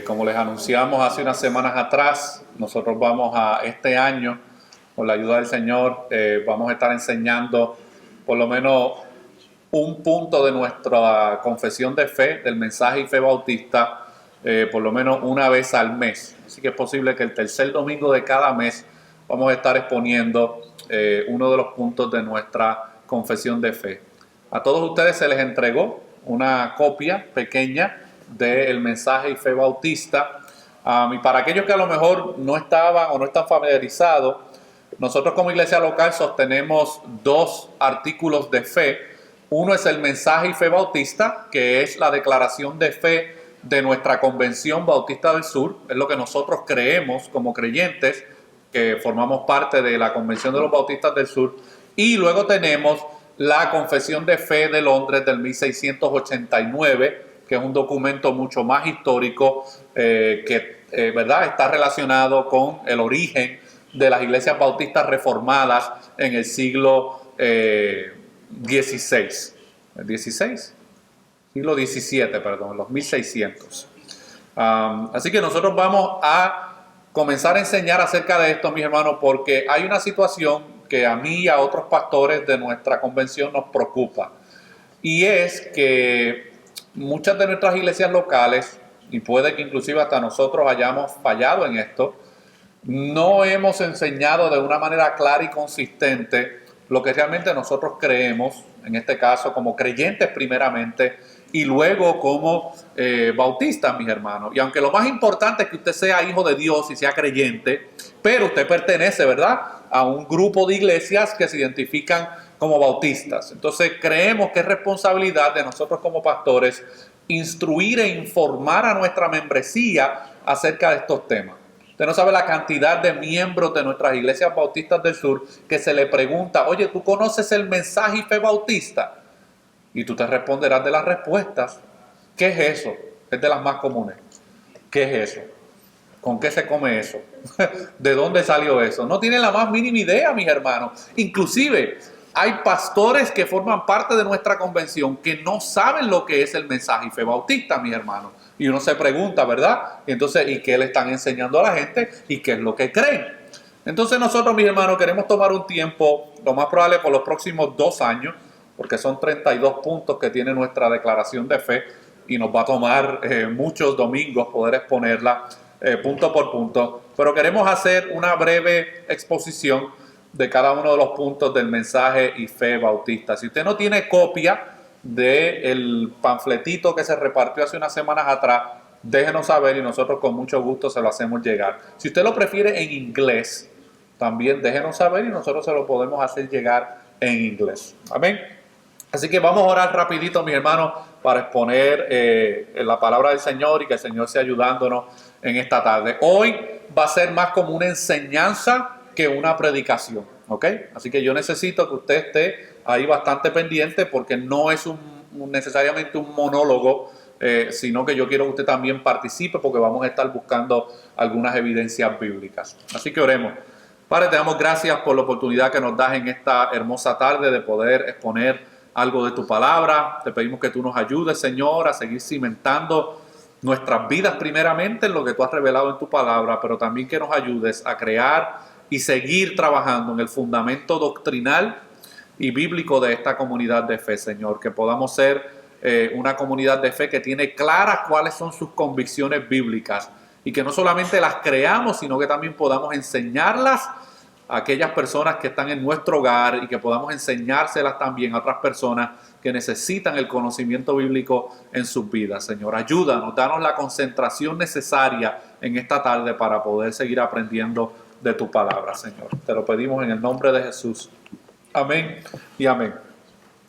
Como les anunciamos hace unas semanas atrás, nosotros vamos a este año, con la ayuda del Señor, vamos a estar enseñando por lo menos un punto de nuestra confesión de fe, del mensaje y fe bautista, por lo menos una vez al mes. Así que es posible que el tercer domingo de cada mes vamos a estar exponiendo uno de los puntos de nuestra confesión de fe. A todos ustedes se les entregó una copia pequeña del mensaje y fe bautista. Y para aquellos que a lo mejor no estaban o no están familiarizados, nosotros como iglesia local sostenemos dos artículos de fe. Uno es el mensaje y fe bautista, que es la declaración de fe de nuestra Convención Bautista del Sur. Es lo que nosotros creemos como creyentes, que formamos parte de la Convención de los Bautistas del Sur. Y luego tenemos la Confesión de Fe de Londres del 1689, que es un documento mucho más histórico, ¿verdad? Está relacionado con el origen de las iglesias bautistas reformadas en el siglo XVI. Siglo XVII, perdón, los 1600. Así que nosotros vamos a comenzar a enseñar acerca de esto, mis hermanos, porque hay una situación que a mí y a otros pastores de nuestra convención nos preocupa. Y es que muchas de nuestras iglesias locales, y puede que inclusive hasta nosotros hayamos fallado en esto, no hemos enseñado de una manera clara y consistente lo que realmente nosotros creemos, en este caso como creyentes primeramente, y luego como bautistas, mis hermanos. Y aunque lo más importante es que usted sea hijo de Dios y sea creyente, pero usted pertenece, ¿verdad?, a un grupo de iglesias que se identifican como bautistas. Entonces creemos que es responsabilidad de nosotros como pastores instruir e informar a nuestra membresía acerca de estos temas. Usted no sabe la cantidad de miembros de nuestras iglesias bautistas del sur que se le pregunta: oye, ¿tú conoces el mensaje y fe bautista? Y tú te responderás de las respuestas. ¿Qué es eso? Es de las más comunes. ¿Qué es eso? ¿Con qué se come eso? ¿De dónde salió eso? No tienen la más mínima idea, mis hermanos. Inclusive hay pastores que forman parte de nuestra convención que no saben lo que es el mensaje y fe bautista, mis hermanos. Y uno se pregunta, ¿verdad? Y entonces, ¿y qué le están enseñando a la gente? ¿Y qué es lo que creen? Entonces nosotros, mis hermanos, queremos tomar un tiempo, lo más probable por los próximos 2 años, porque son 32 puntos que tiene nuestra declaración de fe, y nos va a tomar muchos domingos poder exponerla punto por punto. Pero queremos hacer una breve exposición de cada uno de los puntos del mensaje y fe bautista. Si usted no tiene copia del panfletito que se repartió hace unas semanas atrás, déjenos saber y nosotros con mucho gusto se lo hacemos llegar. Si usted lo prefiere en inglés, también déjenos saber y nosotros se lo podemos hacer llegar en inglés. Amén. Así que vamos a orar rapidito, mis hermanos, para exponer la palabra del Señor y que el Señor sea ayudándonos en esta tarde. Hoy va a ser más como una enseñanza que una predicación, ¿ok? Así que yo necesito que usted esté ahí bastante pendiente, porque no es necesariamente un monólogo, sino que yo quiero que usted también participe, porque vamos a estar buscando algunas evidencias bíblicas. Así que oremos. Padre, te damos gracias por la oportunidad que nos das en esta hermosa tarde de poder exponer algo de tu palabra. Te pedimos que tú nos ayudes, Señor, a seguir cimentando nuestras vidas primeramente en lo que tú has revelado en tu palabra, pero también que nos ayudes a crear y seguir trabajando en el fundamento doctrinal y bíblico de esta comunidad de fe, Señor. Que podamos ser una comunidad de fe que tiene claras cuáles son sus convicciones bíblicas, y que no solamente las creamos, sino que también podamos enseñarlas a aquellas personas que están en nuestro hogar, y que podamos enseñárselas también a otras personas que necesitan el conocimiento bíblico en sus vidas. Señor, ayúdanos, danos la concentración necesaria en esta tarde para poder seguir aprendiendo de tu palabra, Señor. Te lo pedimos en el nombre de Jesús. Amén y amén.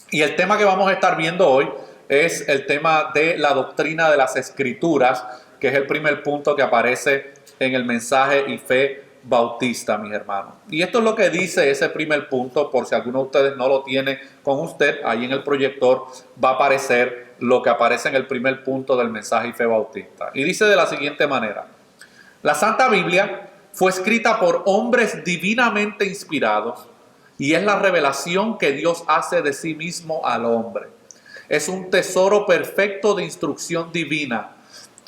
Y el tema que vamos a estar viendo hoy es el tema de la doctrina de las Escrituras, que es el primer punto que aparece en el mensaje y fe bautista, mis hermanos. Y esto es lo que dice ese primer punto. Por si alguno de ustedes no lo tiene con usted, ahí en el proyector va a aparecer lo que aparece en el primer punto del mensaje y fe bautista. Y dice de la siguiente manera: la Santa Biblia fue escrita por hombres divinamente inspirados, y es la revelación que Dios hace de sí mismo al hombre. Es un tesoro perfecto de instrucción divina.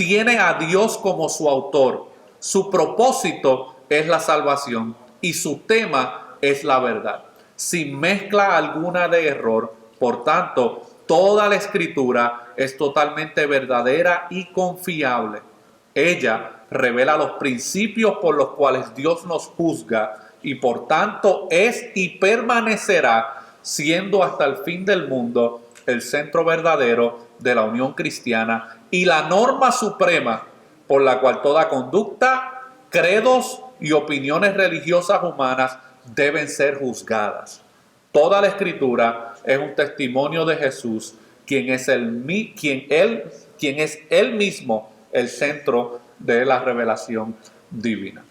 tiene a Dios como su autor. Su propósito es la salvación y su tema es la verdad, sin mezcla alguna de error. Por tanto, toda la Escritura es totalmente verdadera y confiable. Ella revela los principios por los cuales Dios nos juzga y por tanto es y permanecerá siendo hasta el fin del mundo el centro verdadero de la unión cristiana y la norma suprema por la cual toda conducta, credos y opiniones religiosas humanas deben ser juzgadas. Toda la Escritura es un testimonio de Jesús, quien es él mismo el centro de la revelación divina.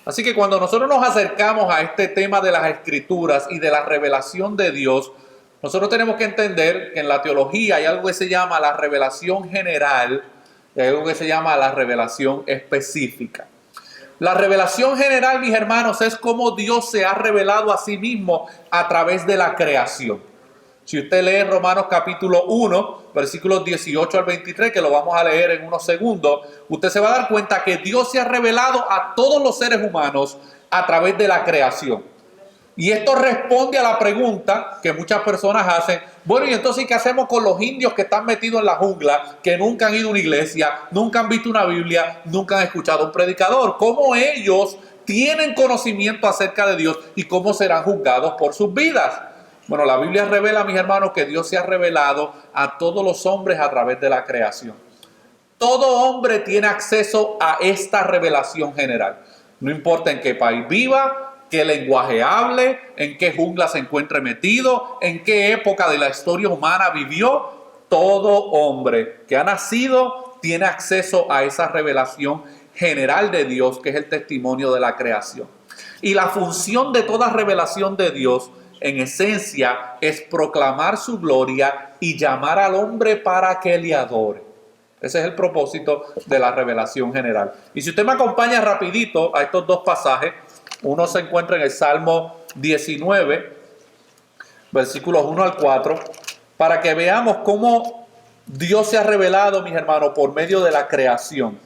Así que cuando nosotros nos acercamos a este tema de las Escrituras y de la revelación de Dios, nosotros tenemos que entender que en la teología hay algo que se llama la revelación general y hay algo que se llama la revelación específica. La revelación general, mis hermanos, es cómo Dios se ha revelado a sí mismo a través de la creación. Si usted lee Romanos capítulo 1, versículos 18 al 23, que lo vamos a leer en unos segundos, usted se va a dar cuenta que Dios se ha revelado a todos los seres humanos a través de la creación. Y esto responde a la pregunta que muchas personas hacen: bueno, ¿y entonces qué hacemos con los indios que están metidos en la jungla, que nunca han ido a una iglesia, nunca han visto una Biblia, nunca han escuchado a un predicador? ¿Cómo ellos tienen conocimiento acerca de Dios y cómo serán juzgados por sus vidas? Bueno, la Biblia revela, mis hermanos, que Dios se ha revelado a todos los hombres a través de la creación. Todo hombre tiene acceso a esta revelación general. No importa en qué país viva, qué lenguaje hable, en qué jungla se encuentre metido, en qué época de la historia humana vivió, todo hombre que ha nacido tiene acceso a esa revelación general de Dios, que es el testimonio de la creación. Y la función de toda revelación de Dios, en esencia, es proclamar su gloria y llamar al hombre para que le adore. Ese es el propósito de la revelación general. Y si usted me acompaña rapidito a estos dos pasajes, uno se encuentra en el Salmo 19, versículos 1 al 4, para que veamos cómo Dios se ha revelado, mis hermanos, por medio de la creación.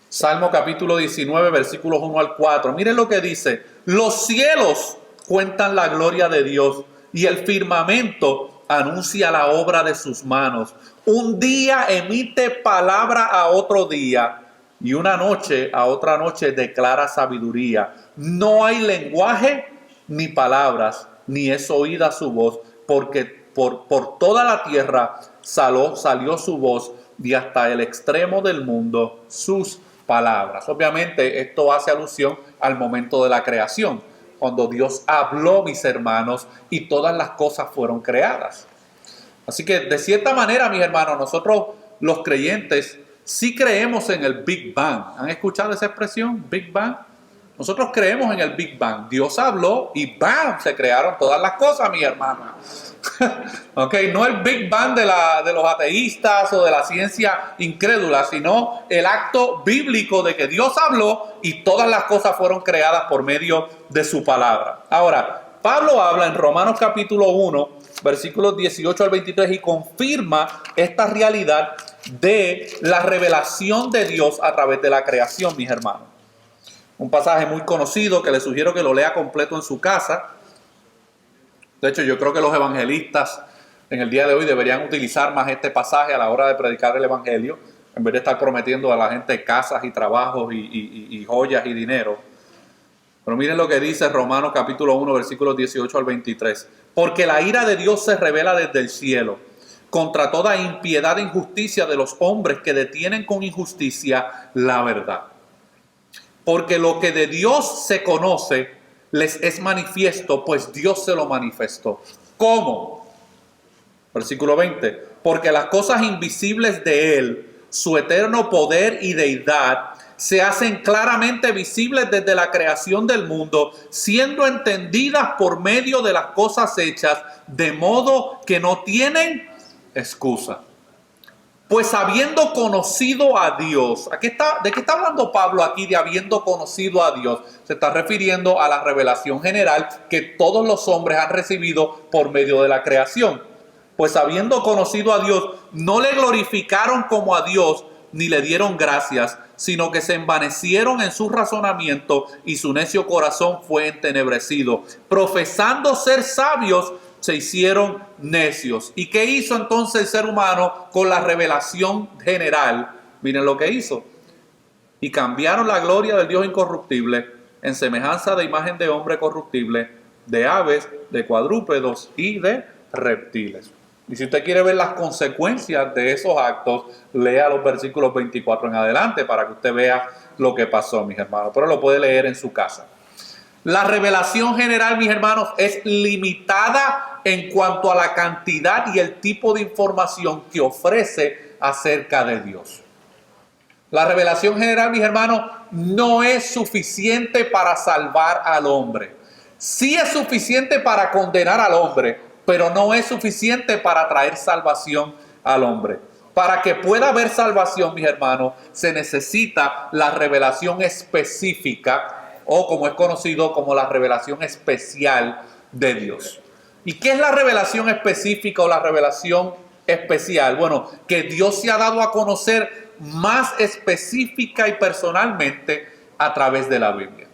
Salmo capítulo 19, versículos 1 al 4. Miren lo que dice: los cielos cuentan la gloria de Dios y el firmamento anuncia la obra de sus manos. Un día emite palabra a otro día y una noche a otra noche declara sabiduría. No hay lenguaje ni palabras, ni es oída su voz, porque por toda la tierra salió su voz y hasta el extremo del mundo sus palabras. Obviamente esto hace alusión al momento de la creación, cuando Dios habló, mis hermanos, y todas las cosas fueron creadas. Así que de cierta manera, mis hermanos, nosotros los creyentes sí creemos en el Big Bang. ¿Han escuchado esa expresión, Big Bang? Nosotros creemos en el Big Bang. Dios habló y ¡bam! Se crearon todas las cosas, mis hermanos. Okay, no el Big Bang de los ateístas o de la ciencia incrédula, sino el acto bíblico de que Dios habló y todas las cosas fueron creadas por medio de su palabra. Ahora, Pablo habla en Romanos capítulo 1, versículos 18 al 23 y confirma esta realidad de la revelación de Dios a través de la creación, mis hermanos. Un pasaje muy conocido que les sugiero que lo lea completo en su casa. De hecho, yo creo que los evangelistas en el día de hoy deberían utilizar más este pasaje a la hora de predicar el evangelio, en vez de estar prometiendo a la gente casas y trabajos y joyas y dinero. Pero miren lo que dice Romanos capítulo 1, versículos 18 al 23. Porque la ira de Dios se revela desde el cielo contra toda impiedad e injusticia de los hombres que detienen con injusticia la verdad. Porque lo que de Dios se conoce les es manifiesto, pues Dios se lo manifestó. ¿Cómo? Versículo 20. Porque las cosas invisibles de Él, su eterno poder y deidad, se hacen claramente visibles desde la creación del mundo, siendo entendidas por medio de las cosas hechas, de modo que no tienen excusa. Pues habiendo conocido a Dios, ¿de qué está hablando Pablo aquí de habiendo conocido a Dios? Se está refiriendo a la revelación general que todos los hombres han recibido por medio de la creación. pues habiendo conocido a Dios, no le glorificaron como a Dios, ni le dieron gracias, sino que se envanecieron en su razonamiento y su necio corazón fue entenebrecido. Profesando ser sabios, se hicieron necios. ¿Y qué hizo entonces el ser humano con la revelación general? Miren lo que hizo. Y cambiaron la gloria del Dios incorruptible en semejanza de imagen de hombre corruptible, de aves, de cuadrúpedos y de reptiles. Y si usted quiere ver las consecuencias de esos actos, lea los versículos 24 en adelante para que usted vea lo que pasó, mis hermanos. Pero lo puede leer en su casa. La revelación general, mis hermanos, es limitada en cuanto a la cantidad y el tipo de información que ofrece acerca de Dios. La revelación general, mis hermanos, no es suficiente para salvar al hombre. Sí es suficiente para condenar al hombre, pero no es suficiente para traer salvación al hombre. Para que pueda haber salvación, mis hermanos, se necesita la revelación específica, o como es conocido como la revelación especial de Dios. ¿Y qué es la revelación específica o la revelación especial? Bueno, que Dios se ha dado a conocer más específica y personalmente a través de la Biblia.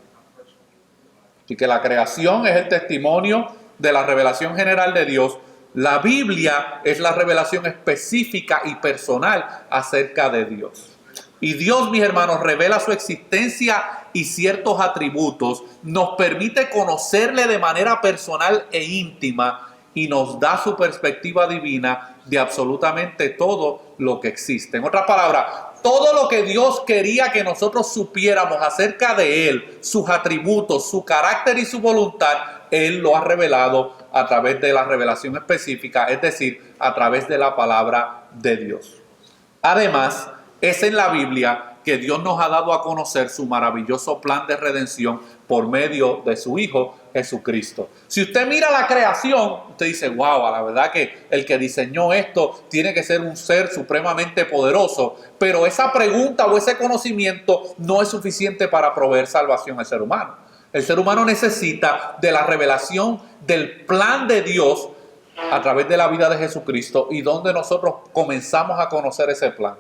Así que la creación es el testimonio de la revelación general de Dios. La Biblia es la revelación específica y personal acerca de Dios. Y Dios, mis hermanos, revela su existencia y ciertos atributos, nos permite conocerle de manera personal e íntima y nos da su perspectiva divina de absolutamente todo lo que existe. En otras palabras, todo lo que Dios quería que nosotros supiéramos acerca de Él, sus atributos, su carácter y su voluntad, Él lo ha revelado a través de la revelación específica, es decir, a través de la palabra de Dios. Además, es en la Biblia que Dios nos ha dado a conocer su maravilloso plan de redención por medio de su Hijo Jesucristo. Si usted mira la creación, usted dice, wow, la verdad que el que diseñó esto tiene que ser un ser supremamente poderoso, pero esa pregunta o ese conocimiento no es suficiente para proveer salvación al ser humano. El ser humano necesita de la revelación del plan de Dios a través de la vida de Jesucristo. ¿Y donde nosotros comenzamos a conocer ese plan?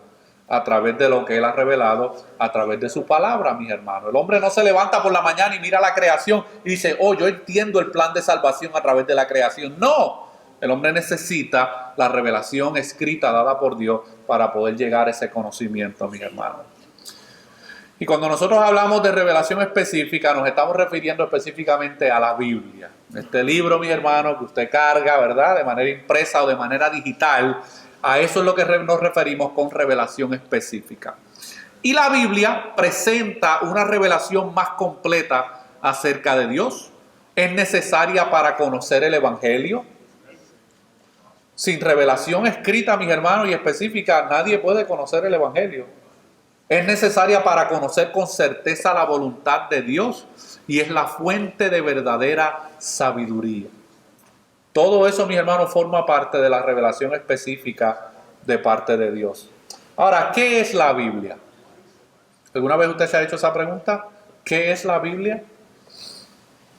A través de lo que Él ha revelado, a través de su palabra, mis hermanos. El hombre no se levanta por la mañana y mira la creación y dice, oh, yo entiendo el plan de salvación a través de la creación. No, el hombre necesita la revelación escrita dada por Dios para poder llegar a ese conocimiento, mis hermanos. Y cuando nosotros hablamos de revelación específica, nos estamos refiriendo específicamente a la Biblia. Este libro, mis hermanos, que usted carga, ¿verdad?, de manera impresa o de manera digital. A eso es lo que nos referimos con revelación específica. Y la Biblia presenta una revelación más completa acerca de Dios. Es necesaria para conocer el Evangelio. Sin revelación escrita, mis hermanos, y específica, nadie puede conocer el Evangelio. Es necesaria para conocer con certeza la voluntad de Dios y es la fuente de verdadera sabiduría. Todo eso, mis hermanos, forma parte de la revelación específica de parte de Dios. Ahora, ¿qué es la Biblia? ¿Alguna vez usted se ha hecho esa pregunta? ¿Qué es la Biblia?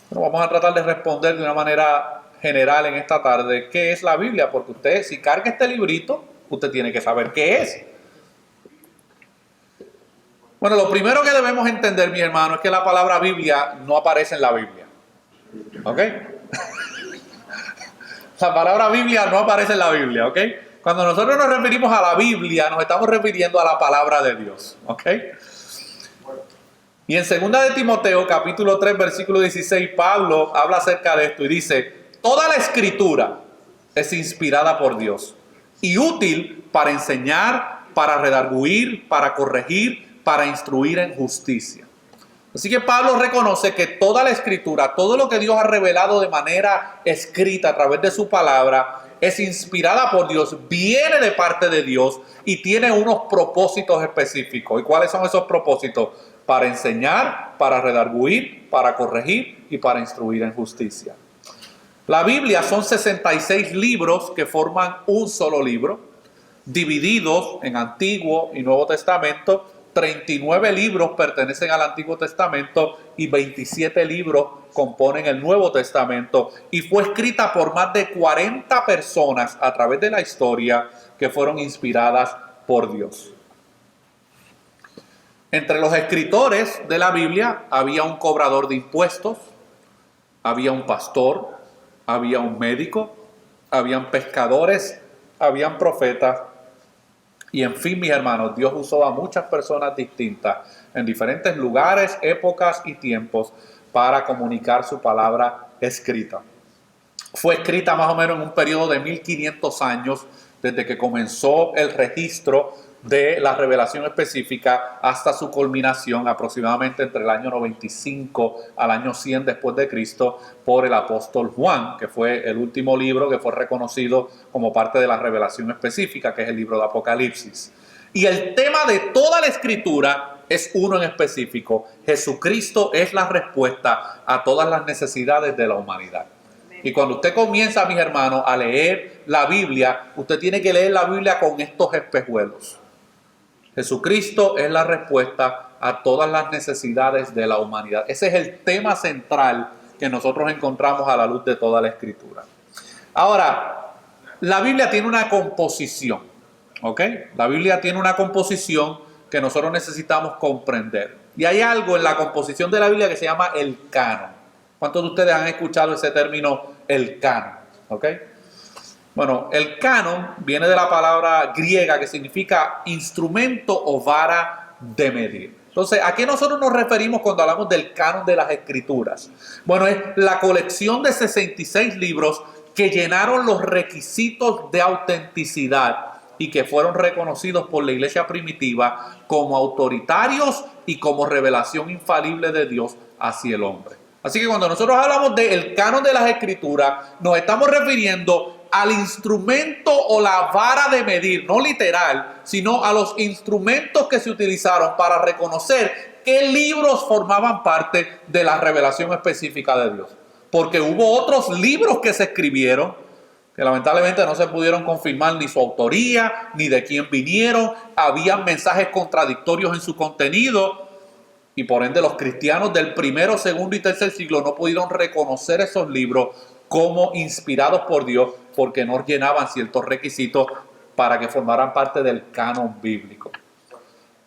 Bueno, vamos a tratar de responder de una manera general en esta tarde. ¿Qué es la Biblia? Porque usted, si carga este librito, usted tiene que saber qué es. Bueno, lo primero que debemos entender, mis hermanos, es que la palabra Biblia no aparece en la Biblia. ¿Ok? La palabra Biblia no aparece en la Biblia, ¿ok? Cuando nosotros nos referimos a la Biblia, nos estamos refiriendo a la palabra de Dios, ¿ok? Y en 2 de Timoteo, capítulo 3, versículo 16, Pablo habla acerca de esto y dice, toda la escritura es inspirada por Dios y útil para enseñar, para redarguir, para corregir, para instruir en justicia. Así que Pablo reconoce que toda la escritura, todo lo que Dios ha revelado de manera escrita a través de su palabra, es inspirada por Dios, viene de parte de Dios y tiene unos propósitos específicos. ¿Y cuáles son esos propósitos? Para enseñar, para redarguir, para corregir y para instruir en justicia. La Biblia son 66 libros que forman un solo libro, divididos en Antiguo y Nuevo Testamento, 39 libros pertenecen al Antiguo Testamento y 27 libros componen el Nuevo Testamento, y fue escrita por más de 40 personas a través de la historia que fueron inspiradas por Dios. Entre los escritores de la Biblia había un cobrador de impuestos, había un pastor, había un médico, habían pescadores, habían profetas, y en fin, mis hermanos, Dios usó a muchas personas distintas en diferentes lugares, épocas y tiempos para comunicar su palabra escrita. Fue escrita más o menos en un periodo de 1500 años, desde que comenzó el registro de la revelación específica hasta su culminación, aproximadamente entre el año 95 al año 100 después de Cristo, por el apóstol Juan, que fue el último libro que fue reconocido como parte de la revelación específica, que es el libro de Apocalipsis. Y el tema de toda la escritura es uno en específico: Jesucristo es la respuesta a todas las necesidades de la humanidad. Y cuando usted comienza, mis hermanos, a leer la Biblia, usted tiene que leer la Biblia con estos espejuelos. Jesucristo es la respuesta a todas las necesidades de la humanidad. Ese es el tema central que nosotros encontramos a la luz de toda la Escritura. Ahora, la Biblia tiene una composición, ¿ok? La Biblia tiene una composición que nosotros necesitamos comprender. Y hay algo en la composición de la Biblia que se llama el canon. ¿Cuántos de ustedes han escuchado ese término, el canon? ¿Ok? Bueno, el canon viene de la palabra griega que significa instrumento o vara de medir. Entonces, ¿a qué nosotros nos referimos cuando hablamos del canon de las Escrituras? Bueno, es la colección de 66 libros que llenaron los requisitos de autenticidad y que fueron reconocidos por la iglesia primitiva como autoritarios y como revelación infalible de Dios hacia el hombre. Así que cuando nosotros hablamos del canon de las Escrituras, nos estamos refiriendo al instrumento o la vara de medir, no literal, sino a los instrumentos que se utilizaron para reconocer qué libros formaban parte de la revelación específica de Dios. Porque hubo otros libros que se escribieron que lamentablemente no se pudieron confirmar ni su autoría, ni de quién vinieron. Habían mensajes contradictorios en su contenido, y por ende los cristianos del primero, segundo y tercer siglo no pudieron reconocer esos libros como inspirados por Dios, porque no llenaban ciertos requisitos para que formaran parte del canon bíblico.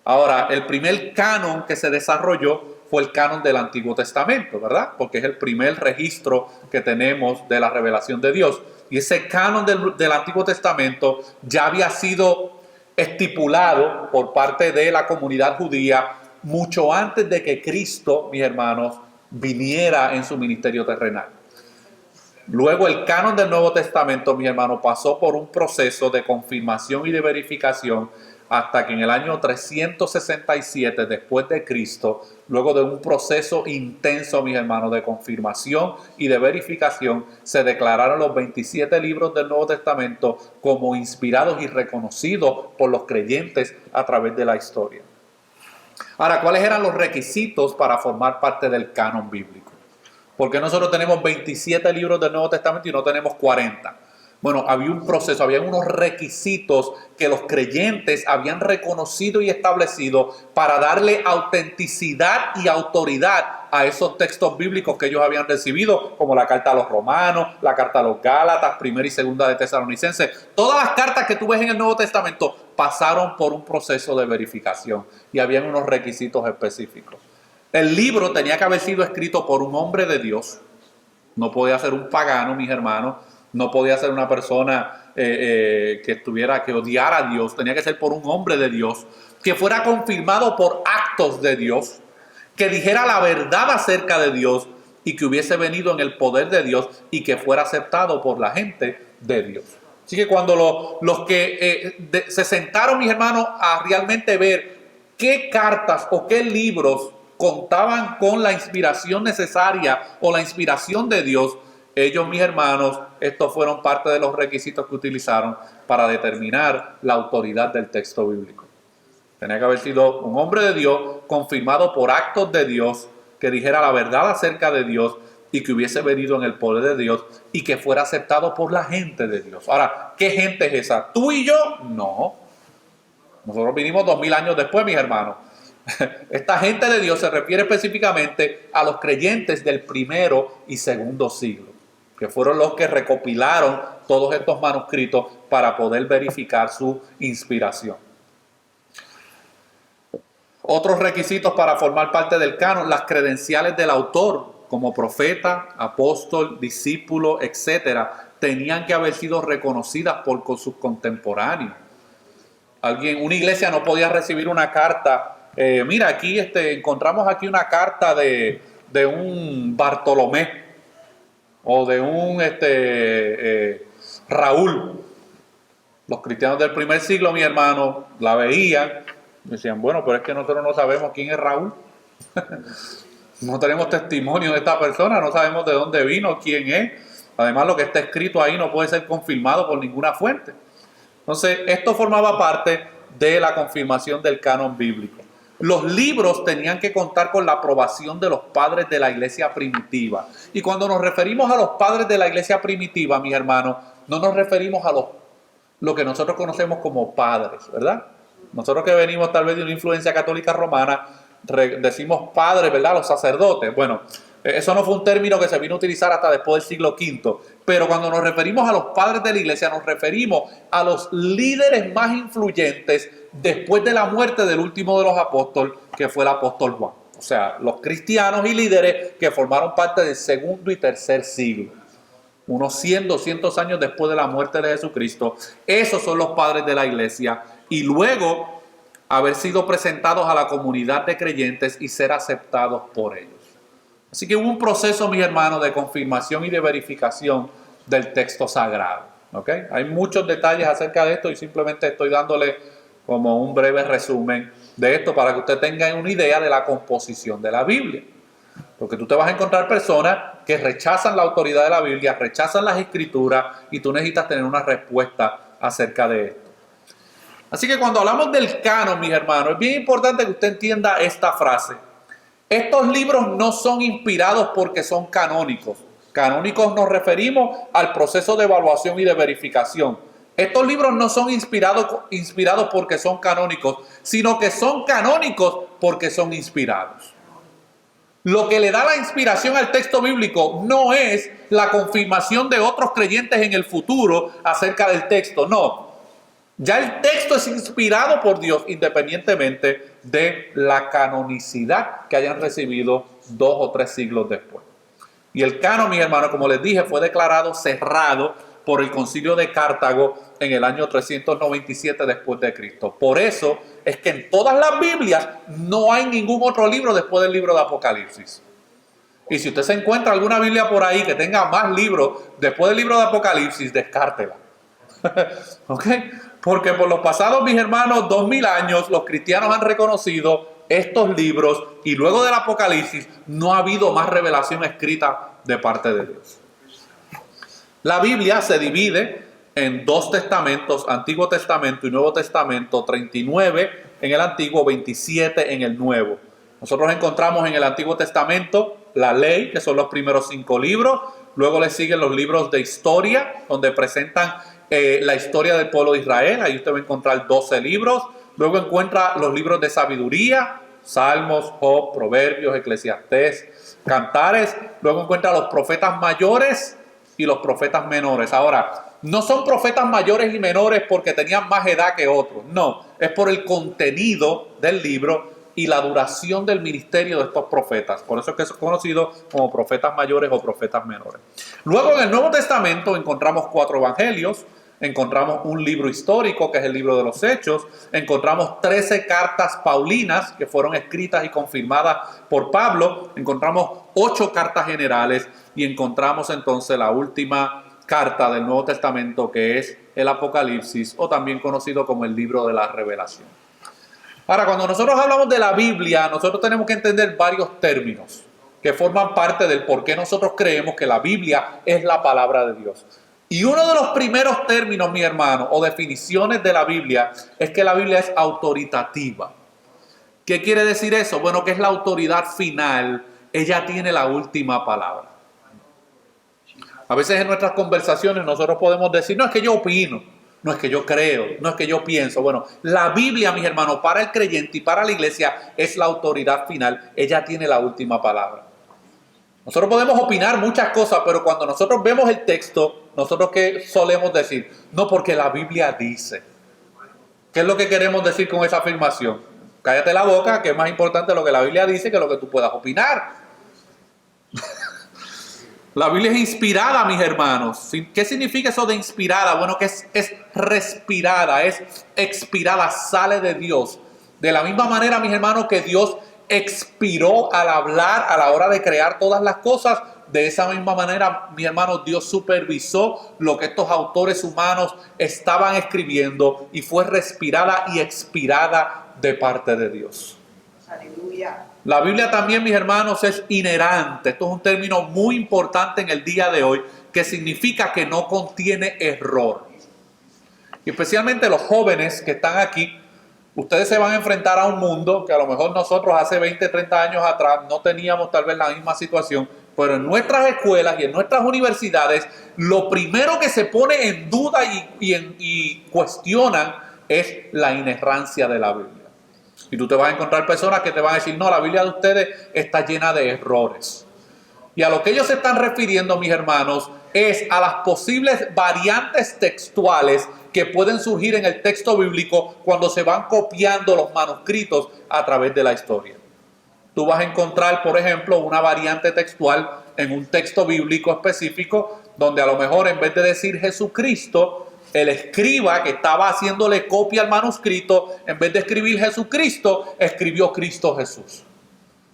Ahora, el primer canon que se desarrolló fue el canon del Antiguo Testamento, ¿verdad? Porque es el primer registro que tenemos de la revelación de Dios. Y ese canon del Antiguo Testamento ya había sido estipulado por parte de la comunidad judía mucho antes de que Cristo, mis hermanos, viniera en su ministerio terrenal. Luego el canon del Nuevo Testamento, mis hermanos, pasó por un proceso de confirmación y de verificación hasta que en el año 367 después de Cristo, luego de un proceso intenso, mis hermanos, de confirmación y de verificación, se declararon los 27 libros del Nuevo Testamento como inspirados y reconocidos por los creyentes a través de la historia. Ahora, ¿cuáles eran los requisitos para formar parte del canon bíblico? ¿Por qué nosotros tenemos 27 libros del Nuevo Testamento y no tenemos 40? Bueno, había un proceso, había unos requisitos que los creyentes habían reconocido y establecido para darle autenticidad y autoridad a esos textos bíblicos que ellos habían recibido, como la carta a los Romanos, la carta a los Gálatas, primera y segunda de Tesalonicenses. Todas las cartas que tú ves en el Nuevo Testamento pasaron por un proceso de verificación y habían unos requisitos específicos. El libro tenía que haber sido escrito por un hombre de Dios. No podía ser un pagano, mis hermanos. No podía ser una persona que odiara a Dios. Tenía que ser por un hombre de Dios, que fuera confirmado por actos de Dios, que dijera la verdad acerca de Dios y que hubiese venido en el poder de Dios y que fuera aceptado por la gente de Dios. Así que cuando los que se sentaron, mis hermanos, a realmente ver qué cartas o qué libros contaban con la inspiración necesaria o la inspiración de Dios, ellos, mis hermanos, estos fueron parte de los requisitos que utilizaron para determinar la autoridad del texto bíblico. Tenía que haber sido un hombre de Dios, confirmado por actos de Dios, que dijera la verdad acerca de Dios y que hubiese venido en el poder de Dios y que fuera aceptado por la gente de Dios. Ahora, ¿qué gente es esa? ¿Tú y yo? No. Nosotros vinimos 2000 años después, mis hermanos. Esta gente de Dios se refiere específicamente a los creyentes del primero y segundo siglo, que fueron los que recopilaron todos estos manuscritos para poder verificar su inspiración. Otros requisitos para formar parte del canon: las credenciales del autor como profeta, apóstol, discípulo, etcétera, tenían que haber sido reconocidas por sus contemporáneos. Una iglesia no podía recibir una carta. Mira, aquí encontramos aquí una carta de un Bartolomé o de un Raúl. Los cristianos del primer siglo, mi hermano, la veían y decían, bueno, pero es que nosotros no sabemos quién es Raúl. No tenemos testimonio de esta persona, no sabemos de dónde vino, quién es. Además, lo que está escrito ahí no puede ser confirmado por ninguna fuente. Entonces, esto formaba parte de la confirmación del canon bíblico. Los libros tenían que contar con la aprobación de los padres de la iglesia primitiva. Y cuando nos referimos a los padres de la iglesia primitiva, mis hermanos, no nos referimos a lo que nosotros conocemos como padres, ¿verdad? Nosotros que venimos tal vez de una influencia católica romana, decimos padres, ¿verdad? Los sacerdotes. Bueno, eso no fue un término que se vino a utilizar hasta después del siglo V. Pero cuando nos referimos a los padres de la iglesia, nos referimos a los líderes más influyentes después de la muerte del último de los apóstoles, que fue el apóstol Juan. O sea, los cristianos y líderes que formaron parte del segundo y tercer siglo. Unos 100, 200 años después de la muerte de Jesucristo. Esos son los padres de la iglesia. Y luego haber sido presentados a la comunidad de creyentes y ser aceptados por ellos. Así que hubo un proceso, mis hermanos, de confirmación y de verificación del texto sagrado. ¿Okay? Hay muchos detalles acerca de esto y simplemente estoy dándole como un breve resumen de esto para que usted tenga una idea de la composición de la Biblia. Porque tú te vas a encontrar personas que rechazan la autoridad de la Biblia, rechazan las escrituras y tú necesitas tener una respuesta acerca de esto. Así que cuando hablamos del canon, mis hermanos, es bien importante que usted entienda esta frase. Estos libros no son inspirados porque son canónicos. Canónicos nos referimos al proceso de evaluación y de verificación. Estos libros no son inspirados porque son canónicos, sino que son canónicos porque son inspirados. Lo que le da la inspiración al texto bíblico no es la confirmación de otros creyentes en el futuro acerca del texto, no. Ya el texto es inspirado por Dios independientemente de la canonicidad que hayan recibido 2 o 3 siglos después. Y el canon, mis hermanos, como les dije, fue declarado cerrado por el Concilio de Cartago en el año 397 después de Cristo. Por eso es que en todas las Biblias no hay ningún otro libro después del libro de Apocalipsis. Y si usted se encuentra alguna Biblia por ahí que tenga más libros después del libro de Apocalipsis, descártela. ¿Ok? Porque por los pasados, mis hermanos, 2000 años, los cristianos han reconocido estos libros y luego del Apocalipsis no ha habido más revelación escrita de parte de Dios. La Biblia se divide en 2 testamentos, Antiguo Testamento y Nuevo Testamento, 39 en el Antiguo, 27 en el Nuevo. Nosotros encontramos en el Antiguo Testamento la ley, que son los primeros 5 libros. Luego le siguen los libros de historia, donde presentan la historia del pueblo de Israel. Ahí usted va a encontrar 12 libros. Luego encuentra los libros de sabiduría, Salmos, Job, Proverbios, Eclesiastés, Cantares. Luego encuentra los profetas mayores y los profetas menores. Ahora, no son profetas mayores y menores porque tenían más edad que otros. No, es por el contenido del libro y la duración del ministerio de estos profetas. Por eso es que son conocidos como profetas mayores o profetas menores. Luego en el Nuevo Testamento encontramos 4 evangelios, encontramos un libro histórico que es el libro de los Hechos, encontramos 13 cartas paulinas que fueron escritas y confirmadas por Pablo, encontramos 8 cartas generales y encontramos entonces la última carta del Nuevo Testamento, que es el Apocalipsis, o también conocido como el libro de la Revelación. Ahora, cuando nosotros hablamos de la Biblia, nosotros tenemos que entender varios términos que forman parte del por qué nosotros creemos que la Biblia es la palabra de Dios. Y uno de los primeros términos, mi hermano, o definiciones de la Biblia, es que la Biblia es autoritativa. ¿Qué quiere decir eso? Bueno, que es la autoridad final. Ella tiene la última palabra. A veces en nuestras conversaciones nosotros podemos decir, no, es que yo opino. no es que yo creo, no es que yo pienso. Bueno, la Biblia, mis hermanos, para el creyente y para la iglesia es la autoridad final. Ella tiene la última palabra. Nosotros podemos opinar muchas cosas, pero cuando nosotros vemos el texto, nosotros ¿qué solemos decir? No, porque la Biblia dice. ¿Qué es lo que queremos decir con esa afirmación? Cállate la boca, que es más importante lo que la Biblia dice que lo que tú puedas opinar. La Biblia es inspirada, mis hermanos. ¿Qué significa eso de inspirada? Bueno, que es respirada, es expirada, sale de Dios. De la misma manera, mis hermanos, que Dios expiró al hablar a la hora de crear todas las cosas. De esa misma manera, mis hermanos, Dios supervisó lo que estos autores humanos estaban escribiendo y fue respirada y expirada de parte de Dios. Aleluya. La Biblia también, mis hermanos, es inerrante. Esto es un término muy importante en el día de hoy, que significa que no contiene error. Y especialmente los jóvenes que están aquí, ustedes se van a enfrentar a un mundo que a lo mejor nosotros hace 20, 30 años atrás no teníamos tal vez la misma situación, pero en nuestras escuelas y en nuestras universidades, lo primero que se pone en duda y cuestionan es la inerrancia de la Biblia. Y tú te vas a encontrar personas que te van a decir, no, la Biblia de ustedes está llena de errores. Y a lo que ellos se están refiriendo, mis hermanos, es a las posibles variantes textuales que pueden surgir en el texto bíblico cuando se van copiando los manuscritos a través de la historia. Tú vas a encontrar, por ejemplo, una variante textual en un texto bíblico específico, donde a lo mejor en vez de decir Jesucristo, el escriba que estaba haciéndole copia al manuscrito, en vez de escribir Jesucristo, escribió Cristo Jesús.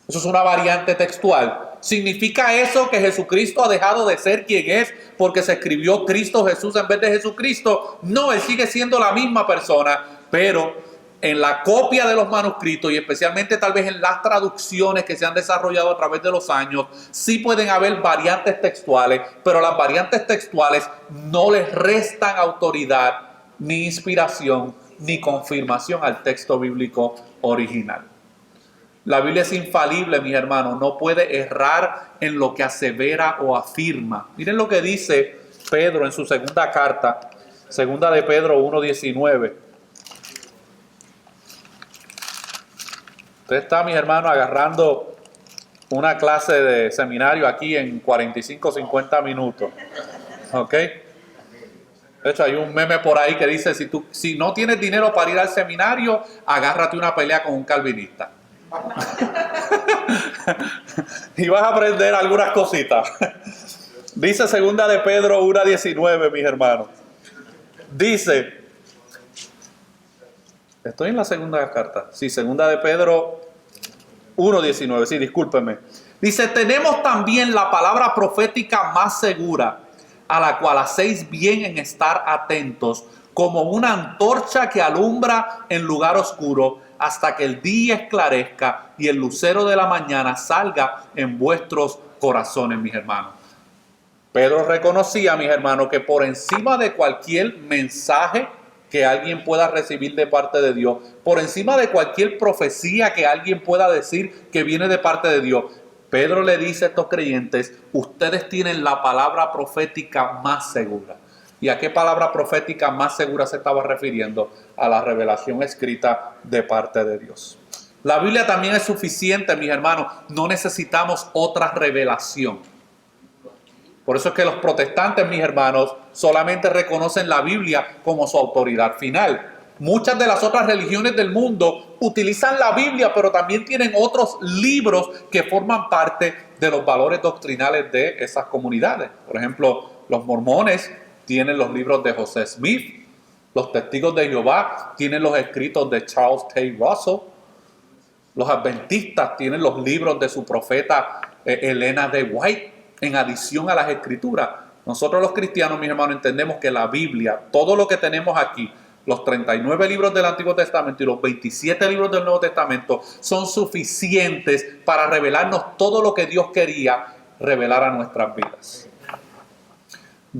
Eso es una variante textual. ¿Significa eso que Jesucristo ha dejado de ser quien es porque se escribió Cristo Jesús en vez de Jesucristo? No, Él sigue siendo la misma persona, pero en la copia de los manuscritos y especialmente tal vez en las traducciones que se han desarrollado a través de los años, sí pueden haber variantes textuales, pero las variantes textuales no les restan autoridad, ni inspiración, ni confirmación al texto bíblico original. La Biblia es infalible, mis hermanos, no puede errar en lo que asevera o afirma. Miren lo que dice Pedro en su segunda carta, segunda de Pedro 1:19. Usted está, mis hermanos, agarrando una clase de seminario aquí en 45, 50 minutos. ¿Ok? De hecho, hay un meme por ahí que dice, si no tienes dinero para ir al seminario, agárrate una pelea con un calvinista. Y vas a aprender algunas cositas. Dice segunda de Pedro 1:19, mis hermanos. Dice... Estoy en la segunda carta. Sí, segunda de Pedro 1:19. Sí, discúlpeme. Dice, tenemos también la palabra profética más segura, a la cual hacéis bien en estar atentos, como una antorcha que alumbra en lugar oscuro, hasta que el día esclarezca y el lucero de la mañana salga en vuestros corazones, mis hermanos. Pedro reconocía, mis hermanos, que por encima de cualquier mensaje que alguien pueda recibir de parte de Dios, por encima de cualquier profecía que alguien pueda decir que viene de parte de Dios, Pedro le dice a estos creyentes, ustedes tienen la palabra profética más segura. ¿Y a qué palabra profética más segura se estaba refiriendo? A la revelación escrita de parte de Dios. La Biblia también es suficiente, mis hermanos, no necesitamos otra revelación. Por eso es que los protestantes, mis hermanos, solamente reconocen la Biblia como su autoridad final. Muchas de las otras religiones del mundo utilizan la Biblia, pero también tienen otros libros que forman parte de los valores doctrinales de esas comunidades. Por ejemplo, los mormones tienen los libros de José Smith, los testigos de Jehová tienen los escritos de Charles Taze Russell, los adventistas tienen los libros de su profeta Elena de White, en adición a las escrituras. Nosotros los cristianos, mis hermanos, entendemos que la Biblia, todo lo que tenemos aquí, los 39 libros del Antiguo Testamento y los 27 libros del Nuevo Testamento, son suficientes para revelarnos todo lo que Dios quería revelar a nuestras vidas.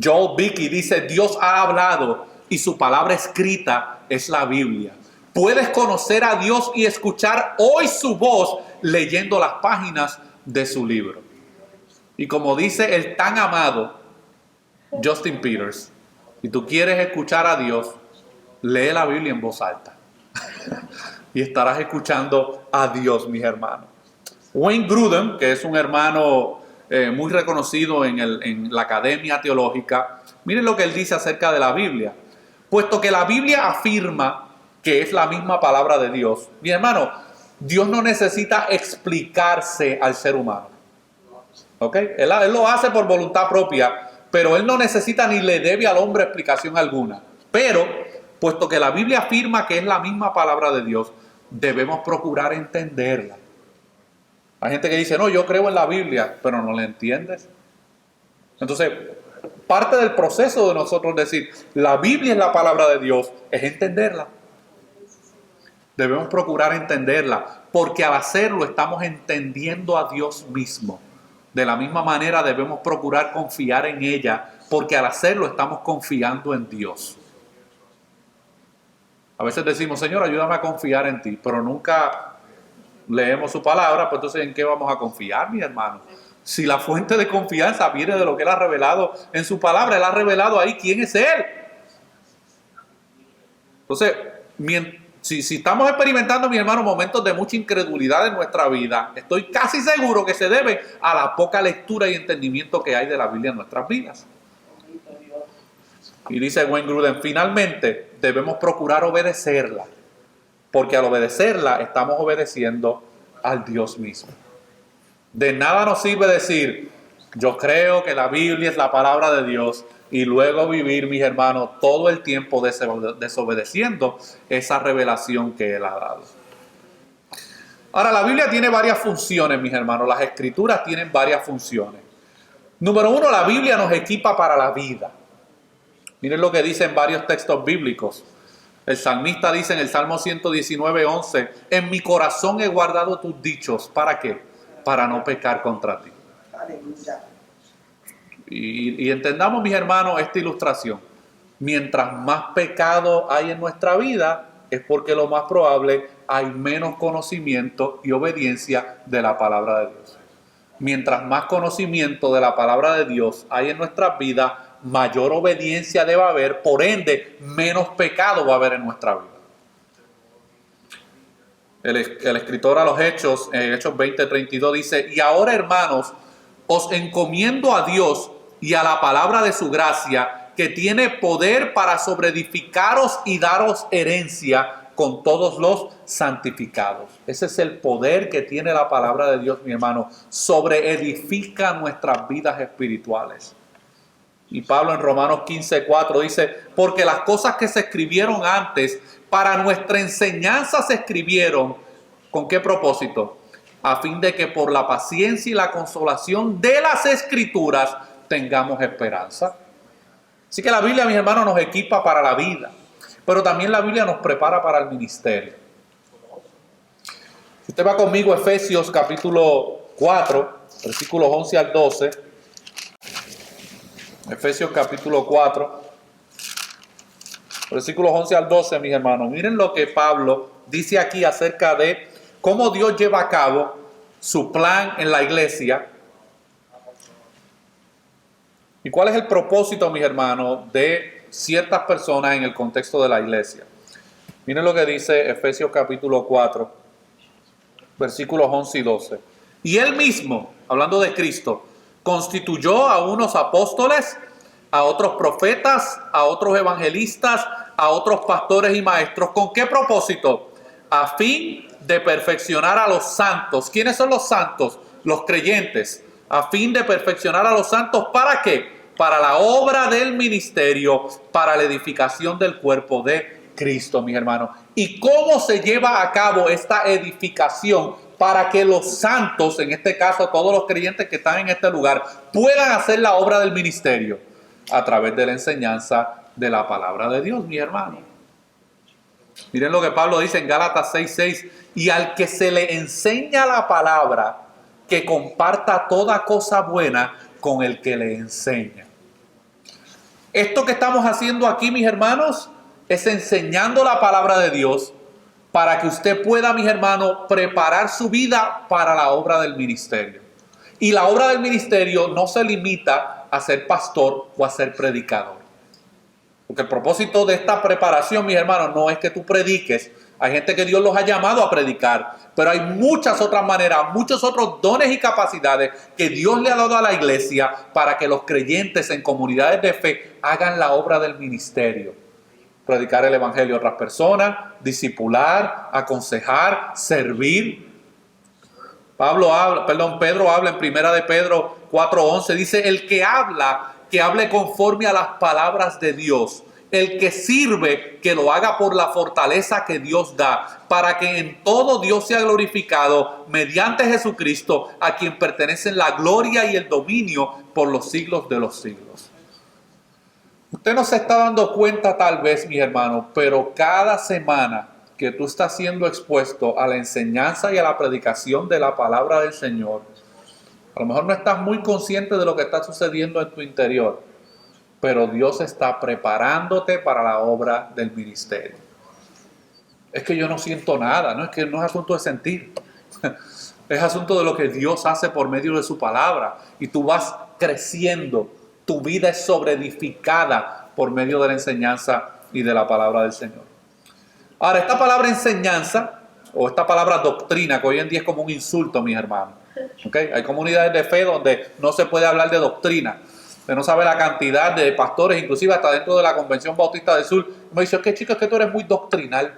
Joel Beeke dice, Dios ha hablado y su palabra escrita es la Biblia. Puedes conocer a Dios y escuchar hoy su voz leyendo las páginas de su libro. Y como dice el tan amado Justin Peters, si tú quieres escuchar a Dios, lee la Biblia en voz alta. Y estarás escuchando a Dios, mis hermanos. Wayne Grudem, que es un hermano muy reconocido en la academia teológica, miren lo que él dice acerca de la Biblia. Puesto que la Biblia afirma que es la misma palabra de Dios, mi hermano, Dios no necesita explicarse al ser humano. ¿Ok? Él lo hace por voluntad propia, pero Él no necesita ni le debe al hombre explicación alguna. Pero, puesto que la Biblia afirma que es la misma palabra de Dios, debemos procurar entenderla. Hay gente que dice, no, yo creo en la Biblia, pero no la entiendes. Entonces, parte del proceso de nosotros decir, la Biblia es la palabra de Dios, es entenderla. Debemos procurar entenderla, porque al hacerlo estamos entendiendo a Dios mismo. De la misma manera debemos procurar confiar en ella, porque al hacerlo estamos confiando en Dios. A veces decimos, Señor, ayúdame a confiar en ti, pero nunca leemos su palabra, pues entonces ¿en qué vamos a confiar, mis hermanos? Si la fuente de confianza viene de lo que Él ha revelado en su palabra, Él ha revelado ahí quién es Él. Entonces, si estamos experimentando, mis hermanos, momentos de mucha incredulidad en nuestra vida, estoy casi seguro que se debe a la poca lectura y entendimiento que hay de la Biblia en nuestras vidas. Y dice Wayne Grudem, finalmente debemos procurar obedecerla, porque al obedecerla estamos obedeciendo al Dios mismo. De nada nos sirve decir, yo creo que la Biblia es la palabra de Dios, y luego vivir, mis hermanos, todo el tiempo desobedeciendo esa revelación que Él ha dado. Ahora, la Biblia tiene varias funciones, mis hermanos. Las Escrituras tienen varias funciones. Número uno, la Biblia nos equipa para la vida. Miren lo que dice en varios textos bíblicos. El salmista dice en el Salmo 119:11, en mi corazón he guardado tus dichos. ¿Para qué? Para no pecar contra ti. Aleluya. Y entendamos, mis hermanos, esta ilustración. Mientras más pecado hay en nuestra vida, es porque lo más probable hay menos conocimiento y obediencia de la palabra de Dios. Mientras más conocimiento de la palabra de Dios hay en nuestras vidas, mayor obediencia debe haber, por ende, menos pecado va a haber en nuestra vida. El escritor a los Hechos, en Hechos 20:32 dice, y ahora, hermanos, os encomiendo a Dios y a la palabra de su gracia, que tiene poder para sobreedificaros y daros herencia con todos los santificados. Ese es el poder que tiene la palabra de Dios, mi hermano. Sobreedifica nuestras vidas espirituales. Y Pablo en Romanos 15:4 dice, porque las cosas que se escribieron antes, para nuestra enseñanza se escribieron, ¿con qué propósito? A fin de que por la paciencia y la consolación de las Escrituras tengamos esperanza. Así que la Biblia, mis hermanos, nos equipa para la vida, pero también la Biblia nos prepara para el ministerio. Si usted va conmigo a Efesios capítulo 4, versículos 11 al 12. Efesios capítulo 4, versículos 11 al 12, mis hermanos. Miren lo que Pablo dice aquí acerca de cómo Dios lleva a cabo su plan en la iglesia. ¿Y cuál es el propósito, mis hermanos, de ciertas personas en el contexto de la iglesia? Miren lo que dice Efesios capítulo 4, versículos 11 y 12. Y Él mismo, hablando de Cristo, constituyó a unos apóstoles, a otros profetas, a otros evangelistas, a otros pastores y maestros. ¿Con qué propósito? A fin de perfeccionar a los santos. ¿Quiénes son los santos? Los creyentes. A fin de perfeccionar a los santos, ¿para qué? Para la obra del ministerio, para la edificación del cuerpo de Cristo, mis hermanos. ¿Y cómo se lleva a cabo esta edificación? Para que los santos, en este caso todos los creyentes que están en este lugar, puedan hacer la obra del ministerio a través de la enseñanza de la palabra de Dios, mis hermanos. Miren lo que Pablo dice en Gálatas 6:6, y al que se le enseña la palabra, que comparta toda cosa buena con el que le enseña. Esto que estamos haciendo aquí, mis hermanos, es enseñando la palabra de Dios para que usted pueda, mis hermanos, preparar su vida para la obra del ministerio. Y la obra del ministerio no se limita a ser pastor o a ser predicador. Porque el propósito de esta preparación, mis hermanos, no es que tú prediques. Hay gente que Dios los ha llamado a predicar, pero hay muchas otras maneras, muchos otros dones y capacidades que Dios le ha dado a la iglesia para que los creyentes en comunidades de fe hagan la obra del ministerio. Predicar el evangelio a otras personas, discipular, aconsejar, servir. Pedro habla en 1 de Pedro 4:11, dice: el que hable conforme a las palabras de Dios. El que sirve, que lo haga por la fortaleza que Dios da, para que en todo Dios sea glorificado mediante Jesucristo, a quien pertenecen la gloria y el dominio por los siglos de los siglos. Usted no se está dando cuenta tal vez, mis hermanos, pero cada semana que tú estás siendo expuesto a la enseñanza y a la predicación de la palabra del Señor, a lo mejor no estás muy consciente de lo que está sucediendo en tu interior, pero Dios está preparándote para la obra del ministerio. Es que yo no siento nada, no es asunto de sentir. Es asunto de lo que Dios hace por medio de su palabra. Y tú vas creciendo, tu vida es sobreedificada por medio de la enseñanza y de la palabra del Señor. Ahora, esta palabra enseñanza, o esta palabra doctrina, que hoy en día es como un insulto, mis hermanos. ¿Okay? Hay comunidades de fe donde no se puede hablar de doctrina. Usted no sabe la cantidad de pastores, inclusive hasta dentro de la Convención Bautista del Sur. Me dice: ¿qué chicos, es que tú eres muy doctrinal?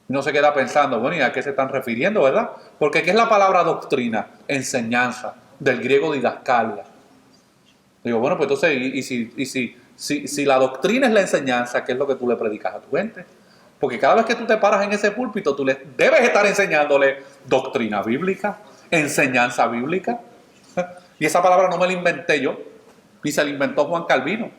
No se queda pensando, bueno, ¿y a qué se están refiriendo, verdad? Porque ¿qué es la palabra doctrina? Enseñanza, del griego didascalia. Digo, bueno, pues entonces, si la doctrina es la enseñanza, ¿qué es lo que tú le predicas a tu gente? Porque cada vez que tú te paras en ese púlpito, tú debes estar enseñándole doctrina bíblica, enseñanza bíblica. Y esa palabra no me la inventé yo, ni se la inventó Juan Calvino.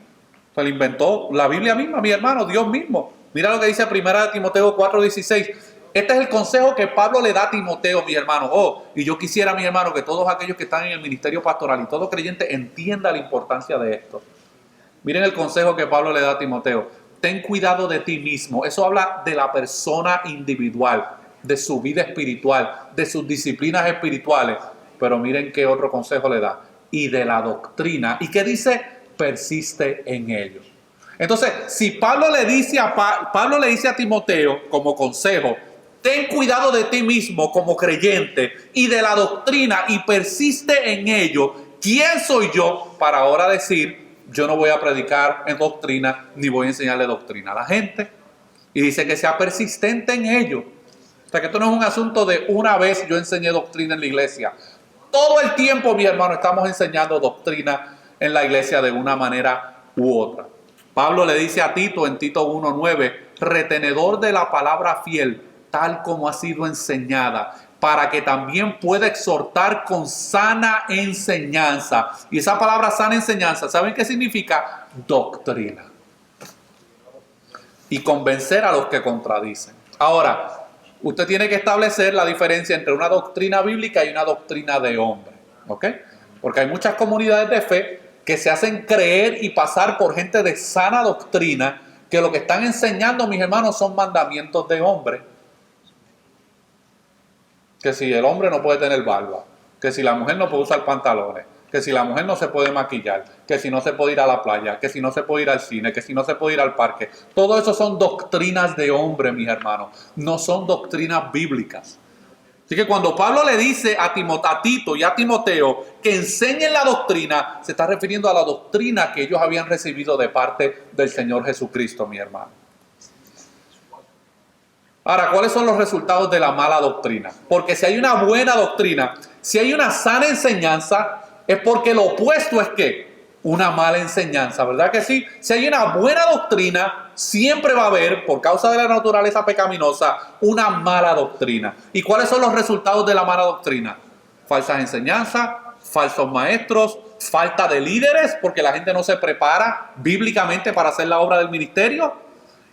Se la inventó la Biblia misma, mi hermano, Dios mismo. Mira lo que dice 1 Timoteo 4:16. Este es el consejo que Pablo le da a Timoteo, mi hermano. Y yo quisiera, mi hermano, que todos aquellos que están en el ministerio pastoral y todo creyente entienda la importancia de esto. Miren el consejo que Pablo le da a Timoteo. Ten cuidado de ti mismo. Eso habla de la persona individual, de su vida espiritual, de sus disciplinas espirituales. Pero miren qué otro consejo le da. Y de la doctrina. ¿Y qué dice? Persiste en ello. Entonces, si Pablo le dice a Timoteo como consejo, ten cuidado de ti mismo como creyente y de la doctrina y persiste en ello, ¿quién soy yo para ahora decir: yo no voy a predicar en doctrina ni voy a enseñarle doctrina a la gente? Y dice que sea persistente en ello. O sea, que esto no es un asunto de una vez yo enseñé doctrina en la iglesia. Todo el tiempo, mi hermano, estamos enseñando doctrina en la iglesia de una manera u otra. Pablo le dice a Tito en Tito 1:9, retenedor de la palabra fiel, tal como ha sido enseñada, para que también pueda exhortar con sana enseñanza. Y esa palabra sana enseñanza, ¿saben qué significa? Doctrina. Y convencer a los que contradicen. Ahora, usted tiene que establecer la diferencia entre una doctrina bíblica y una doctrina de hombre. ¿Ok? Porque hay muchas comunidades de fe que se hacen creer y pasar por gente de sana doctrina, que lo que están enseñando, mis hermanos, son mandamientos de hombre. Que si el hombre no puede tener barba, que si la mujer no puede usar pantalones, que si la mujer no se puede maquillar, que si no se puede ir a la playa, que si no se puede ir al cine, que si no se puede ir al parque. Todo eso son doctrinas de hombre, mis hermanos. No son doctrinas bíblicas. Así que cuando Pablo le dice a Tito y a Timoteo que enseñen la doctrina, se está refiriendo a la doctrina que ellos habían recibido de parte del Señor Jesucristo, mi hermano. Ahora, ¿cuáles son los resultados de la mala doctrina? Porque si hay una buena doctrina, si hay una sana enseñanza, es porque lo opuesto es ¿qué? Una mala enseñanza, ¿verdad que sí? Si hay una buena doctrina, siempre va a haber, por causa de la naturaleza pecaminosa, una mala doctrina. ¿Y cuáles son los resultados de la mala doctrina? Falsas enseñanzas, falsos maestros, falta de líderes, porque la gente no se prepara bíblicamente para hacer la obra del ministerio,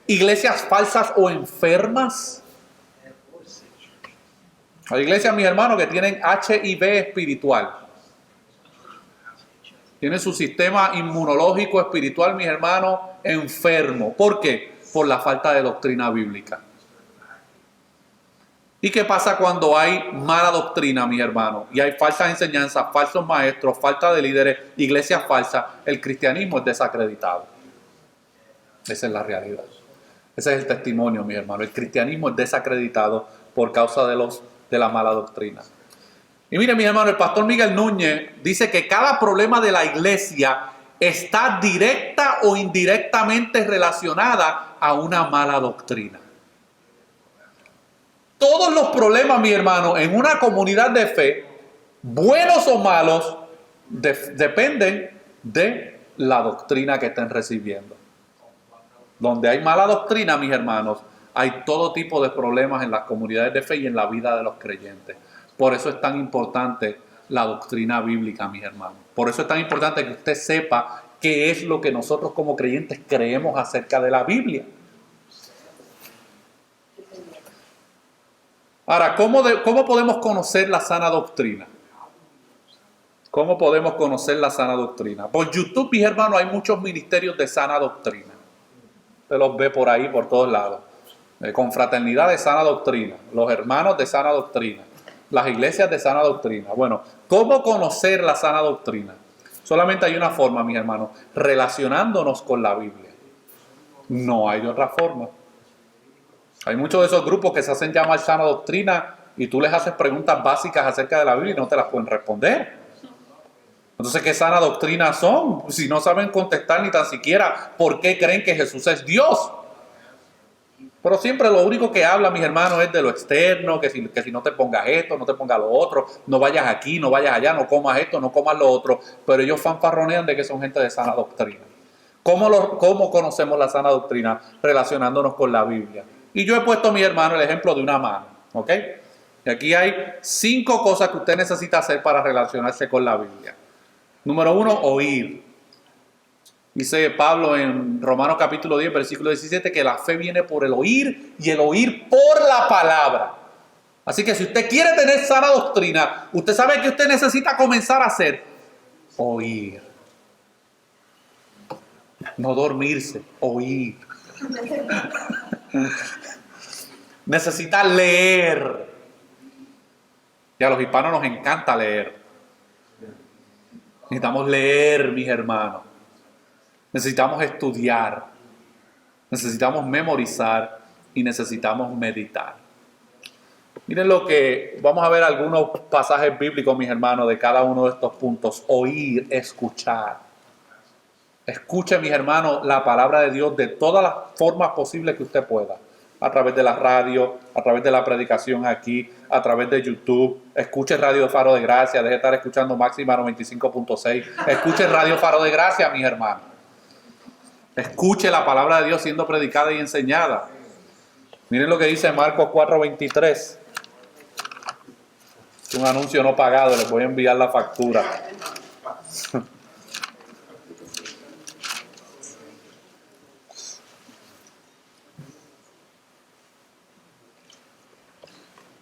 iglesias falsas o enfermas. Hay iglesias, mis hermanos, que tienen HIV espiritual. Tienen su sistema inmunológico espiritual, mis hermanos, enfermo. ¿Por qué? Por la falta de doctrina bíblica. ¿Y qué pasa cuando hay mala doctrina, mis hermanos? Y hay falsas enseñanzas, falsos maestros, falta de líderes, iglesias falsas. El cristianismo es desacreditado. Esa es la realidad. Ese es el testimonio, mi hermano. El cristianismo es desacreditado por causa de la mala doctrina. Y mire, mi hermano, el pastor Miguel Núñez dice que cada problema de la iglesia está directa o indirectamente relacionada a una mala doctrina. Todos los problemas, mi hermano, en una comunidad de fe, buenos o malos, dependen de la doctrina que estén recibiendo. Donde hay mala doctrina, mis hermanos, hay todo tipo de problemas en las comunidades de fe y en la vida de los creyentes. Por eso es tan importante la doctrina bíblica, mis hermanos. Por eso es tan importante que usted sepa qué es lo que nosotros como creyentes creemos acerca de la Biblia. Ahora, ¿cómo podemos conocer la sana doctrina? ¿Cómo podemos conocer la sana doctrina? Por YouTube, mis hermanos, hay muchos ministerios de sana doctrina. Usted los ve por ahí, por todos lados. Confraternidad de sana doctrina, los hermanos de sana doctrina, las iglesias de sana doctrina. Bueno, ¿cómo conocer la sana doctrina? Solamente hay una forma, mis hermanos, relacionándonos con la Biblia. No hay de otra forma. Hay muchos de esos grupos que se hacen llamar sana doctrina y tú les haces preguntas básicas acerca de la Biblia y no te las pueden responder. Entonces, ¿qué sana doctrina son? Si no saben contestar ni tan siquiera por qué creen que Jesús es Dios. Pero siempre lo único que habla, mis hermanos, es de lo externo, que si no te pongas esto, no te pongas lo otro, no vayas aquí, no vayas allá, no comas esto, no comas lo otro. Pero ellos fanfarronean de que son gente de sana doctrina. ¿Cómo conocemos la sana doctrina? Relacionándonos con la Biblia. Y yo he puesto, mi hermano, el ejemplo de una mano, ¿ok? Y aquí hay 5 cosas que usted necesita hacer para relacionarse con la Biblia. Número 1, oír. Dice Pablo en Romanos capítulo 10, versículo 17, que la fe viene por el oír y el oír por la palabra. Así que si usted quiere tener sana doctrina, usted sabe que usted necesita comenzar a hacer oír. No dormirse, oír. Necesita leer. Y a los hispanos nos encanta leer. Necesitamos leer, mis hermanos. Necesitamos estudiar. Necesitamos memorizar y necesitamos meditar. Miren lo que, vamos a ver algunos pasajes bíblicos, mis hermanos, de cada uno de estos puntos. Oír, escuchar. Escuche, mis hermanos, la palabra de Dios de todas las formas posibles que usted pueda. A través de la radio, a través de la predicación aquí, a través de YouTube. Escuche Radio Faro de Gracia, deje de estar escuchando Máxima 95.6. Escuche Radio Faro de Gracia, mis hermanos. Escuche la palabra de Dios siendo predicada y enseñada. Miren lo que dice Marcos 4:23. Es un anuncio no pagado, les voy a enviar la factura.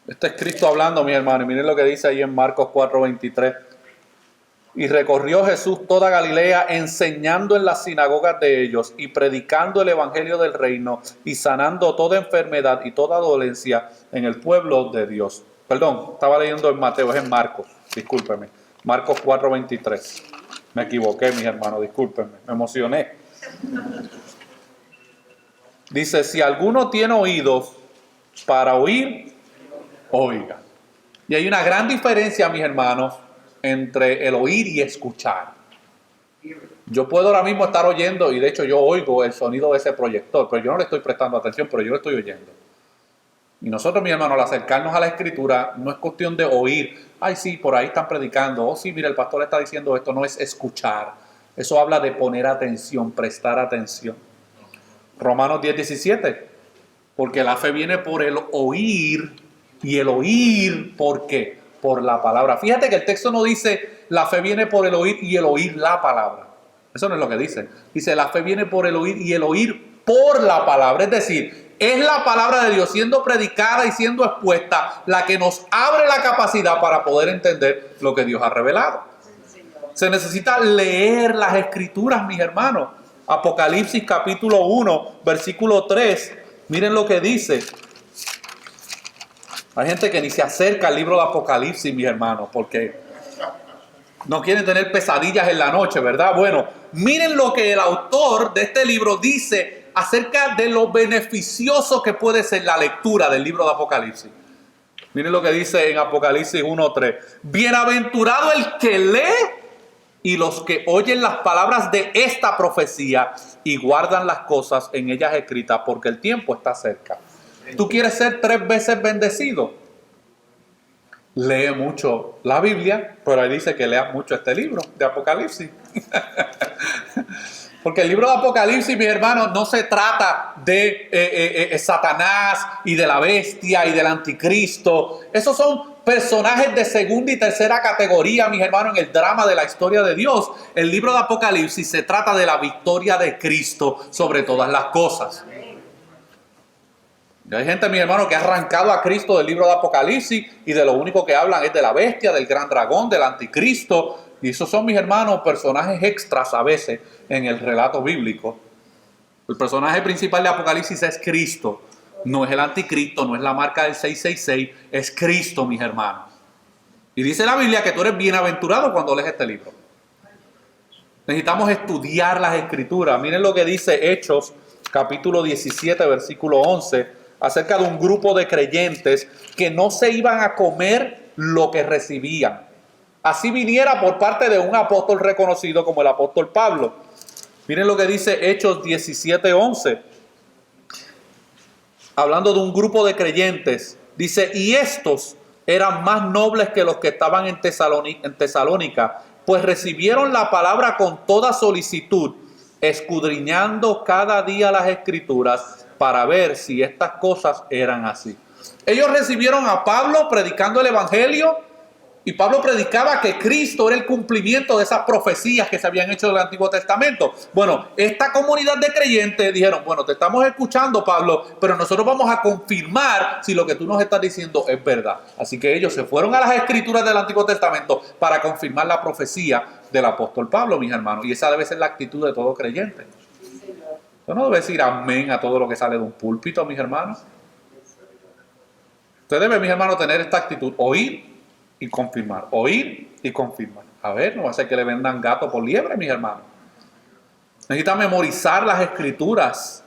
Este es Cristo hablando, mi hermano, y miren lo que dice ahí en Marcos 4:23. Y recorrió Jesús toda Galilea, enseñando en las sinagogas de ellos y predicando el evangelio del reino y sanando toda enfermedad y toda dolencia en el pueblo de Dios. Perdón, estaba leyendo en Mateo, es en Marcos, discúlpenme. Marcos 4:23. Me equivoqué, mis hermanos, discúlpenme, me emocioné. Dice, si alguno tiene oídos para oír, oiga. Y hay una gran diferencia, mis hermanos, entre el oír y escuchar. Yo puedo ahora mismo estar oyendo, y de hecho yo oigo el sonido de ese proyector, pero yo no le estoy prestando atención, pero yo lo estoy oyendo. Y nosotros, mis hermanos, al acercarnos a la Escritura, no es cuestión de oír, ay sí, por ahí están predicando, oh sí, mira, el pastor está diciendo esto, no es escuchar. Eso habla de poner atención, prestar atención. Romanos 10:17, porque la fe viene por el oír, y el oír, ¿por qué? Por la palabra. Fíjate que el texto no dice la fe viene por el oír y el oír la palabra. Eso no es lo que dice. Dice la fe viene por el oír y el oír por la palabra. Es decir, es la palabra de Dios siendo predicada y siendo expuesta la que nos abre la capacidad para poder entender lo que Dios ha revelado. Se necesita leer las escrituras, mis hermanos. Apocalipsis capítulo 1, versículo 3. Miren lo que dice. Hay gente que ni se acerca al libro de Apocalipsis, mis hermanos, porque no quieren tener pesadillas en la noche, ¿verdad? Bueno, miren lo que el autor de este libro dice acerca de lo beneficioso que puede ser la lectura del libro de Apocalipsis. Miren lo que dice en Apocalipsis 1:3. Bienaventurado el que lee y los que oyen las palabras de esta profecía y guardan las cosas en ellas escritas, porque el tiempo está cerca. ¿Tú quieres ser 3 veces bendecido? Lee mucho la Biblia, pero ahí dice que leas mucho este libro de Apocalipsis. Porque el libro de Apocalipsis, mis hermanos, no se trata de Satanás y de la bestia y del anticristo. Esos son personajes de segunda y tercera categoría, mis hermanos, en el drama de la historia de Dios. El libro de Apocalipsis se trata de la victoria de Cristo sobre todas las cosas. Y hay gente, mis hermanos, que ha arrancado a Cristo del libro de Apocalipsis y de lo único que hablan es de la bestia, del gran dragón, del anticristo. Y esos son, mis hermanos, personajes extras a veces en el relato bíblico. El personaje principal de Apocalipsis es Cristo. No es el anticristo, no es la marca del 666, es Cristo, mis hermanos. Y dice la Biblia que tú eres bienaventurado cuando lees este libro. Necesitamos estudiar las Escrituras. Miren lo que dice Hechos, capítulo 17, versículo 11, acerca de un grupo de creyentes que no se iban a comer lo que recibían. Así viniera por parte de un apóstol reconocido como el apóstol Pablo. Miren lo que dice Hechos 17, 11. Hablando de un grupo de creyentes, dice, y estos eran más nobles que los que estaban en Tesalónica, pues recibieron la palabra con toda solicitud, escudriñando cada día las Escrituras para ver si estas cosas eran así. Ellos recibieron a Pablo predicando el Evangelio, y Pablo predicaba que Cristo era el cumplimiento de esas profecías que se habían hecho del Antiguo Testamento. Bueno, esta comunidad de creyentes dijeron, bueno, te estamos escuchando, Pablo, pero nosotros vamos a confirmar si lo que tú nos estás diciendo es verdad. Así que ellos se fueron a las Escrituras del Antiguo Testamento para confirmar la profecía del apóstol Pablo, mis hermanos. Y esa debe ser la actitud de todo creyente. Usted no debe decir amén a todo lo que sale de un púlpito, mis hermanos. Usted debe, mis hermanos, tener esta actitud, oír y confirmar, oír y confirmar. A ver, no va a ser que le vendan gato por liebre, mis hermanos. Necesita memorizar las Escrituras.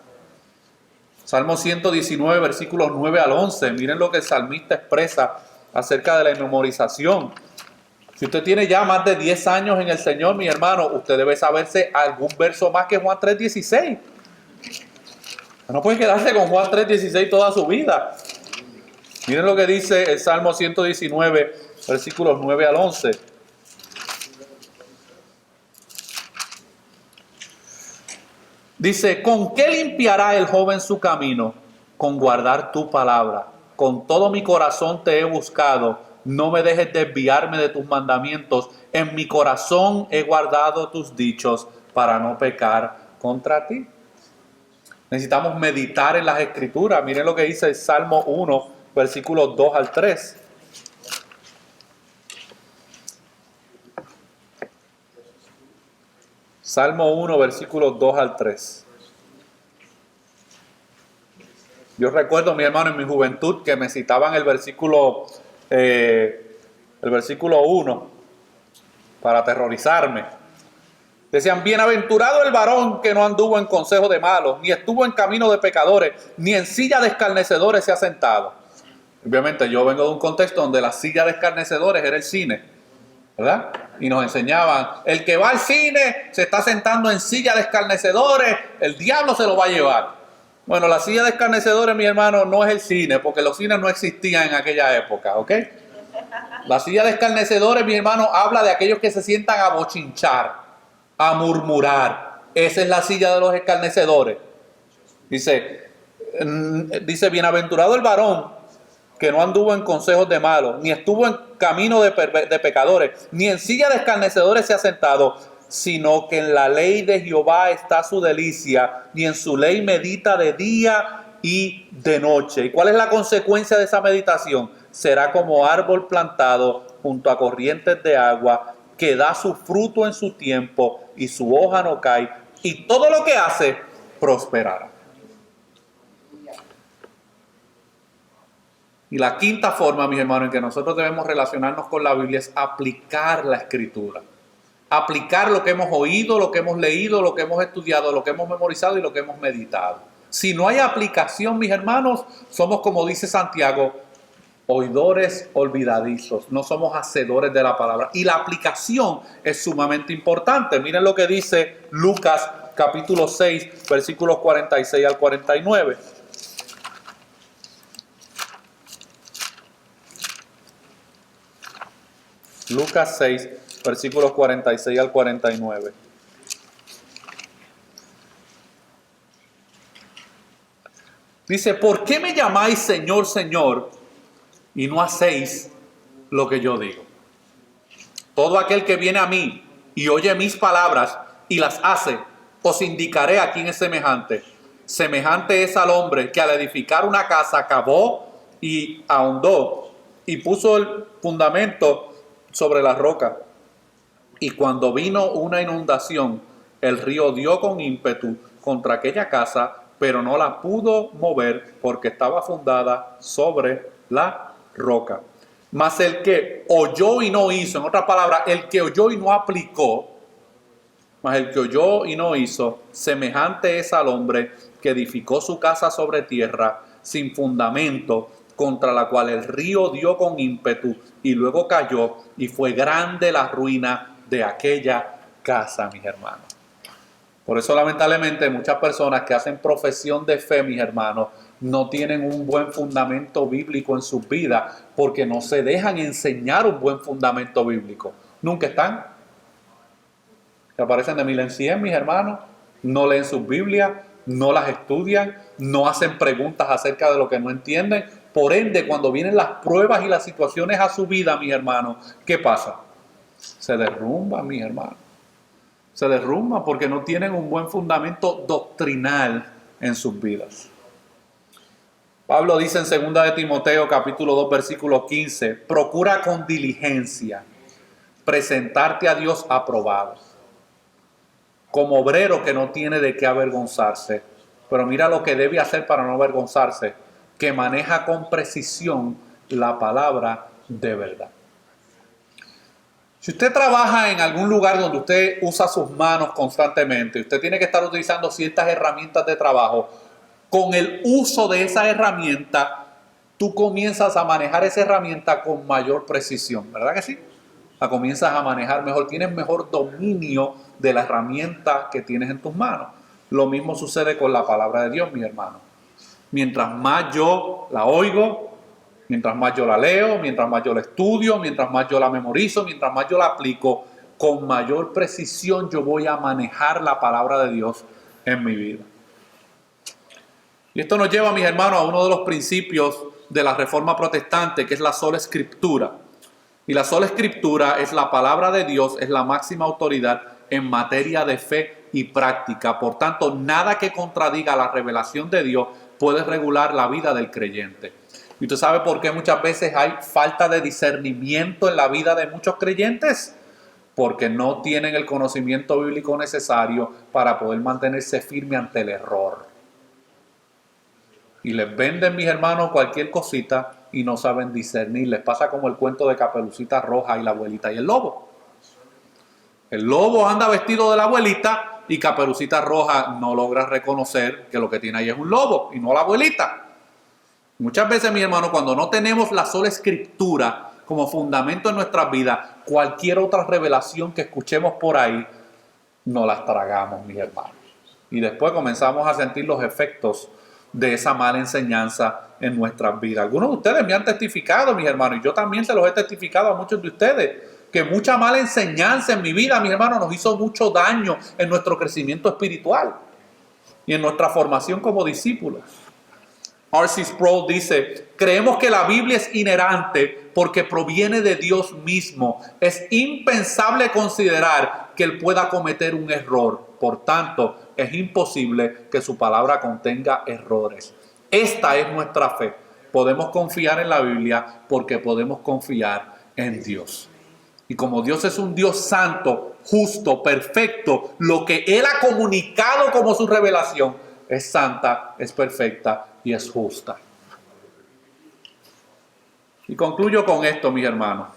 Salmo 119, versículos 9 al 11. Miren lo que el salmista expresa acerca de la memorización. Si usted tiene ya más de 10 años en el Señor, mi hermano, usted debe saberse algún verso más que Juan 3:16. No puede quedarse con Juan 3:16 toda su vida. Miren lo que dice el Salmo 119, versículos 9 al 11. Dice, ¿con qué limpiará el joven su camino? Con guardar tu palabra. Con todo mi corazón te he buscado. No me dejes desviarme de tus mandamientos. En mi corazón he guardado tus dichos para no pecar contra ti. Necesitamos meditar en las Escrituras. Miren lo que dice el Salmo 1, versículos 2 al 3. Salmo 1, versículos 2 al 3. Yo recuerdo, mi hermano, en mi juventud que me citaban el versículo 1 para aterrorizarme. Decían, bienaventurado el varón que no anduvo en consejo de malos, ni estuvo en camino de pecadores, ni en silla de escarnecedores se ha sentado. Obviamente yo vengo de un contexto donde la silla de escarnecedores era el cine, ¿verdad? Y nos enseñaban, el que va al cine se está sentando en silla de escarnecedores, el diablo se lo va a llevar. Bueno, la silla de escarnecedores, mi hermano, no es el cine, porque los cines no existían en aquella época, ¿ok? La silla de escarnecedores, mi hermano, habla de aquellos que se sientan a bochinchar, a murmurar. Esa es la silla de los escarnecedores. Dice, bienaventurado el varón que no anduvo en consejos de malos, ni estuvo en camino de pecadores, ni en silla de escarnecedores se ha sentado, sino que en la ley de Jehová está su delicia, y en su ley medita de día y de noche. ¿Y cuál es la consecuencia de esa meditación? Será como árbol plantado junto a corrientes de agua, que da su fruto en su tiempo, y su hoja no cae, y todo lo que hace prosperará. Y la quinta forma, mis hermanos, en que nosotros debemos relacionarnos con la Biblia es aplicar la Escritura. Aplicar lo que hemos oído, lo que hemos leído, lo que hemos estudiado, lo que hemos memorizado y lo que hemos meditado. Si no hay aplicación, mis hermanos, somos, como dice Santiago, oidores olvidadizos, no somos hacedores de la palabra. Y la aplicación es sumamente importante. Miren lo que dice Lucas capítulo 6, versículos 46 al 49. Lucas 6, versículos 46 al 49. Dice, ¿por qué me llamáis Señor, Señor, y no hacéis lo que yo digo? Todo aquel que viene a mí y oye mis palabras y las hace, os indicaré a quién es semejante. Semejante es al hombre que al edificar una casa cavó y ahondó y puso el fundamento sobre la roca. Y cuando vino una inundación, el río dio con ímpetu contra aquella casa, pero no la pudo mover porque estaba fundada sobre la roca. Mas el que oyó y no hizo, en otras palabras, el que oyó y no aplicó, mas el que oyó y no hizo, semejante es al hombre que edificó su casa sobre tierra sin fundamento, contra la cual el río dio con ímpetu y luego cayó, y fue grande la ruina de aquella casa, mis hermanos. Por eso, lamentablemente, muchas personas que hacen profesión de fe, mis hermanos, no tienen un buen fundamento bíblico en sus vidas porque no se dejan enseñar un buen fundamento bíblico. Nunca están. Que aparecen de 1000 en 100, mis hermanos. No leen sus Biblias, no las estudian, no hacen preguntas acerca de lo que no entienden. Por ende, cuando vienen las pruebas y las situaciones a su vida, mis hermanos, ¿qué pasa? Se derrumban, mis hermanos. Se derrumban porque no tienen un buen fundamento doctrinal en sus vidas. Pablo dice en 2 de Timoteo capítulo 2 versículo 15, procura con diligencia presentarte a Dios aprobado, como obrero que no tiene de qué avergonzarse. Pero mira lo que debe hacer para no avergonzarse, que maneja con precisión la palabra de verdad. Si usted trabaja en algún lugar donde usted usa sus manos constantemente, usted tiene que estar utilizando ciertas herramientas de trabajo, con el uso de esa herramienta, tú comienzas a manejar esa herramienta con mayor precisión, ¿verdad que sí? La comienzas a manejar mejor, tienes mejor dominio de la herramienta que tienes en tus manos. Lo mismo sucede con la palabra de Dios, mis hermanos. Mientras más yo la oigo, mientras más yo la leo, mientras más yo la estudio, mientras más yo la memorizo, mientras más yo la aplico, con mayor precisión yo voy a manejar la palabra de Dios en mi vida. Y esto nos lleva, mis hermanos, a uno de los principios de la Reforma Protestante, que es la sola Escritura. Y la sola Escritura es la palabra de Dios, es la máxima autoridad en materia de fe y práctica. Por tanto, nada que contradiga la revelación de Dios puede regular la vida del creyente. ¿Y usted sabe por qué muchas veces hay falta de discernimiento en la vida de muchos creyentes? Porque no tienen el conocimiento bíblico necesario para poder mantenerse firme ante el error. Y les venden, mis hermanos, cualquier cosita y no saben discernir. Les pasa como el cuento de Caperucita Roja y la abuelita y el lobo. El lobo anda vestido de la abuelita y Caperucita Roja no logra reconocer que lo que tiene ahí es un lobo y no la abuelita. Muchas veces, mis hermanos, cuando no tenemos la sola Escritura como fundamento en nuestras vidas, cualquier otra revelación que escuchemos por ahí, no las tragamos, mis hermanos. Y después comenzamos a sentir los efectos de esa mala enseñanza en nuestras vidas. Algunos de ustedes me han testificado, mis hermanos, y yo también se los he testificado a muchos de ustedes, que mucha mala enseñanza en mi vida, mis hermanos, nos hizo mucho daño en nuestro crecimiento espiritual y en nuestra formación como discípulos. R.C. Sproul dice, creemos que la Biblia es inerrante porque proviene de Dios mismo. Es impensable considerar que Él pueda cometer un error. Por tanto, es imposible que su palabra contenga errores. Esta es nuestra fe. Podemos confiar en la Biblia porque podemos confiar en Dios. Y como Dios es un Dios santo, justo, perfecto, lo que Él ha comunicado como su revelación es santa, es perfecta y es justa. Y concluyo con esto, mis hermanos.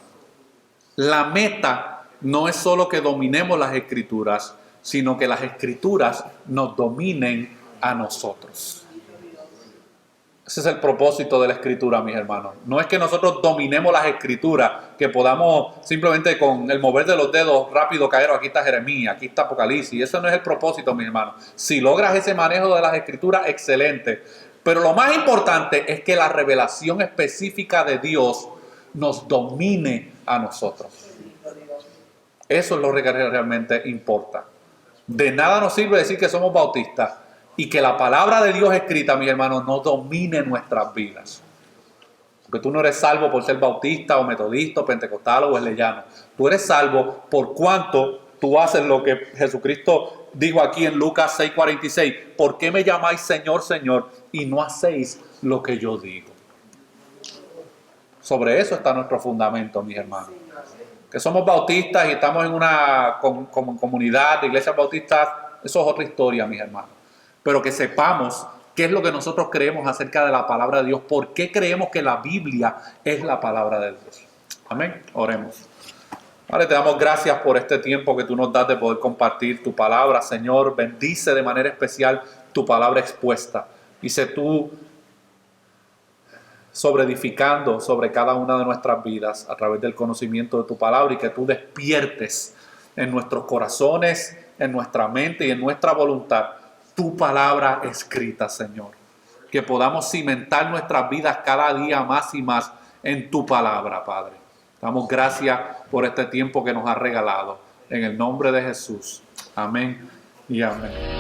La meta no es solo que dominemos las Escrituras, sino que las Escrituras nos dominen a nosotros. Ese es el propósito de la Escritura, mis hermanos. No es que nosotros dominemos las Escrituras, que podamos simplemente con el mover de los dedos rápido caer, aquí está Jeremías, aquí está Apocalipsis. Eso no es el propósito, mis hermanos. Si logras ese manejo de las Escrituras, excelente. Pero lo más importante es que la revelación específica de Dios nos domine a nosotros. Eso es lo que realmente importa. De nada nos sirve decir que somos bautistas y que la palabra de Dios escrita, mis hermanos, no domine nuestras vidas. Porque tú no eres salvo por ser bautista o metodista o pentecostal o wesleyano. Tú eres salvo por cuanto tú haces lo que Jesucristo dijo aquí en Lucas 6:46. ¿Por qué me llamáis Señor, Señor, y no hacéis lo que yo digo? Sobre eso está nuestro fundamento, mis hermanos. Que somos bautistas y estamos en una comunidad de iglesias bautistas, eso es otra historia, mis hermanos. Pero que sepamos qué es lo que nosotros creemos acerca de la palabra de Dios, por qué creemos que la Biblia es la palabra de Dios. Amén. Oremos. Padre, te damos gracias por este tiempo que tú nos das de poder compartir tu palabra. Señor, bendice de manera especial tu palabra expuesta. Y sé tú sobreedificando sobre cada una de nuestras vidas a través del conocimiento de tu palabra, y que tú despiertes en nuestros corazones, en nuestra mente y en nuestra voluntad tu palabra escrita, Señor. Que podamos cimentar nuestras vidas cada día más y más en tu palabra, Padre. Damos gracias por este tiempo que nos has regalado. En el nombre de Jesús. Amén y amén.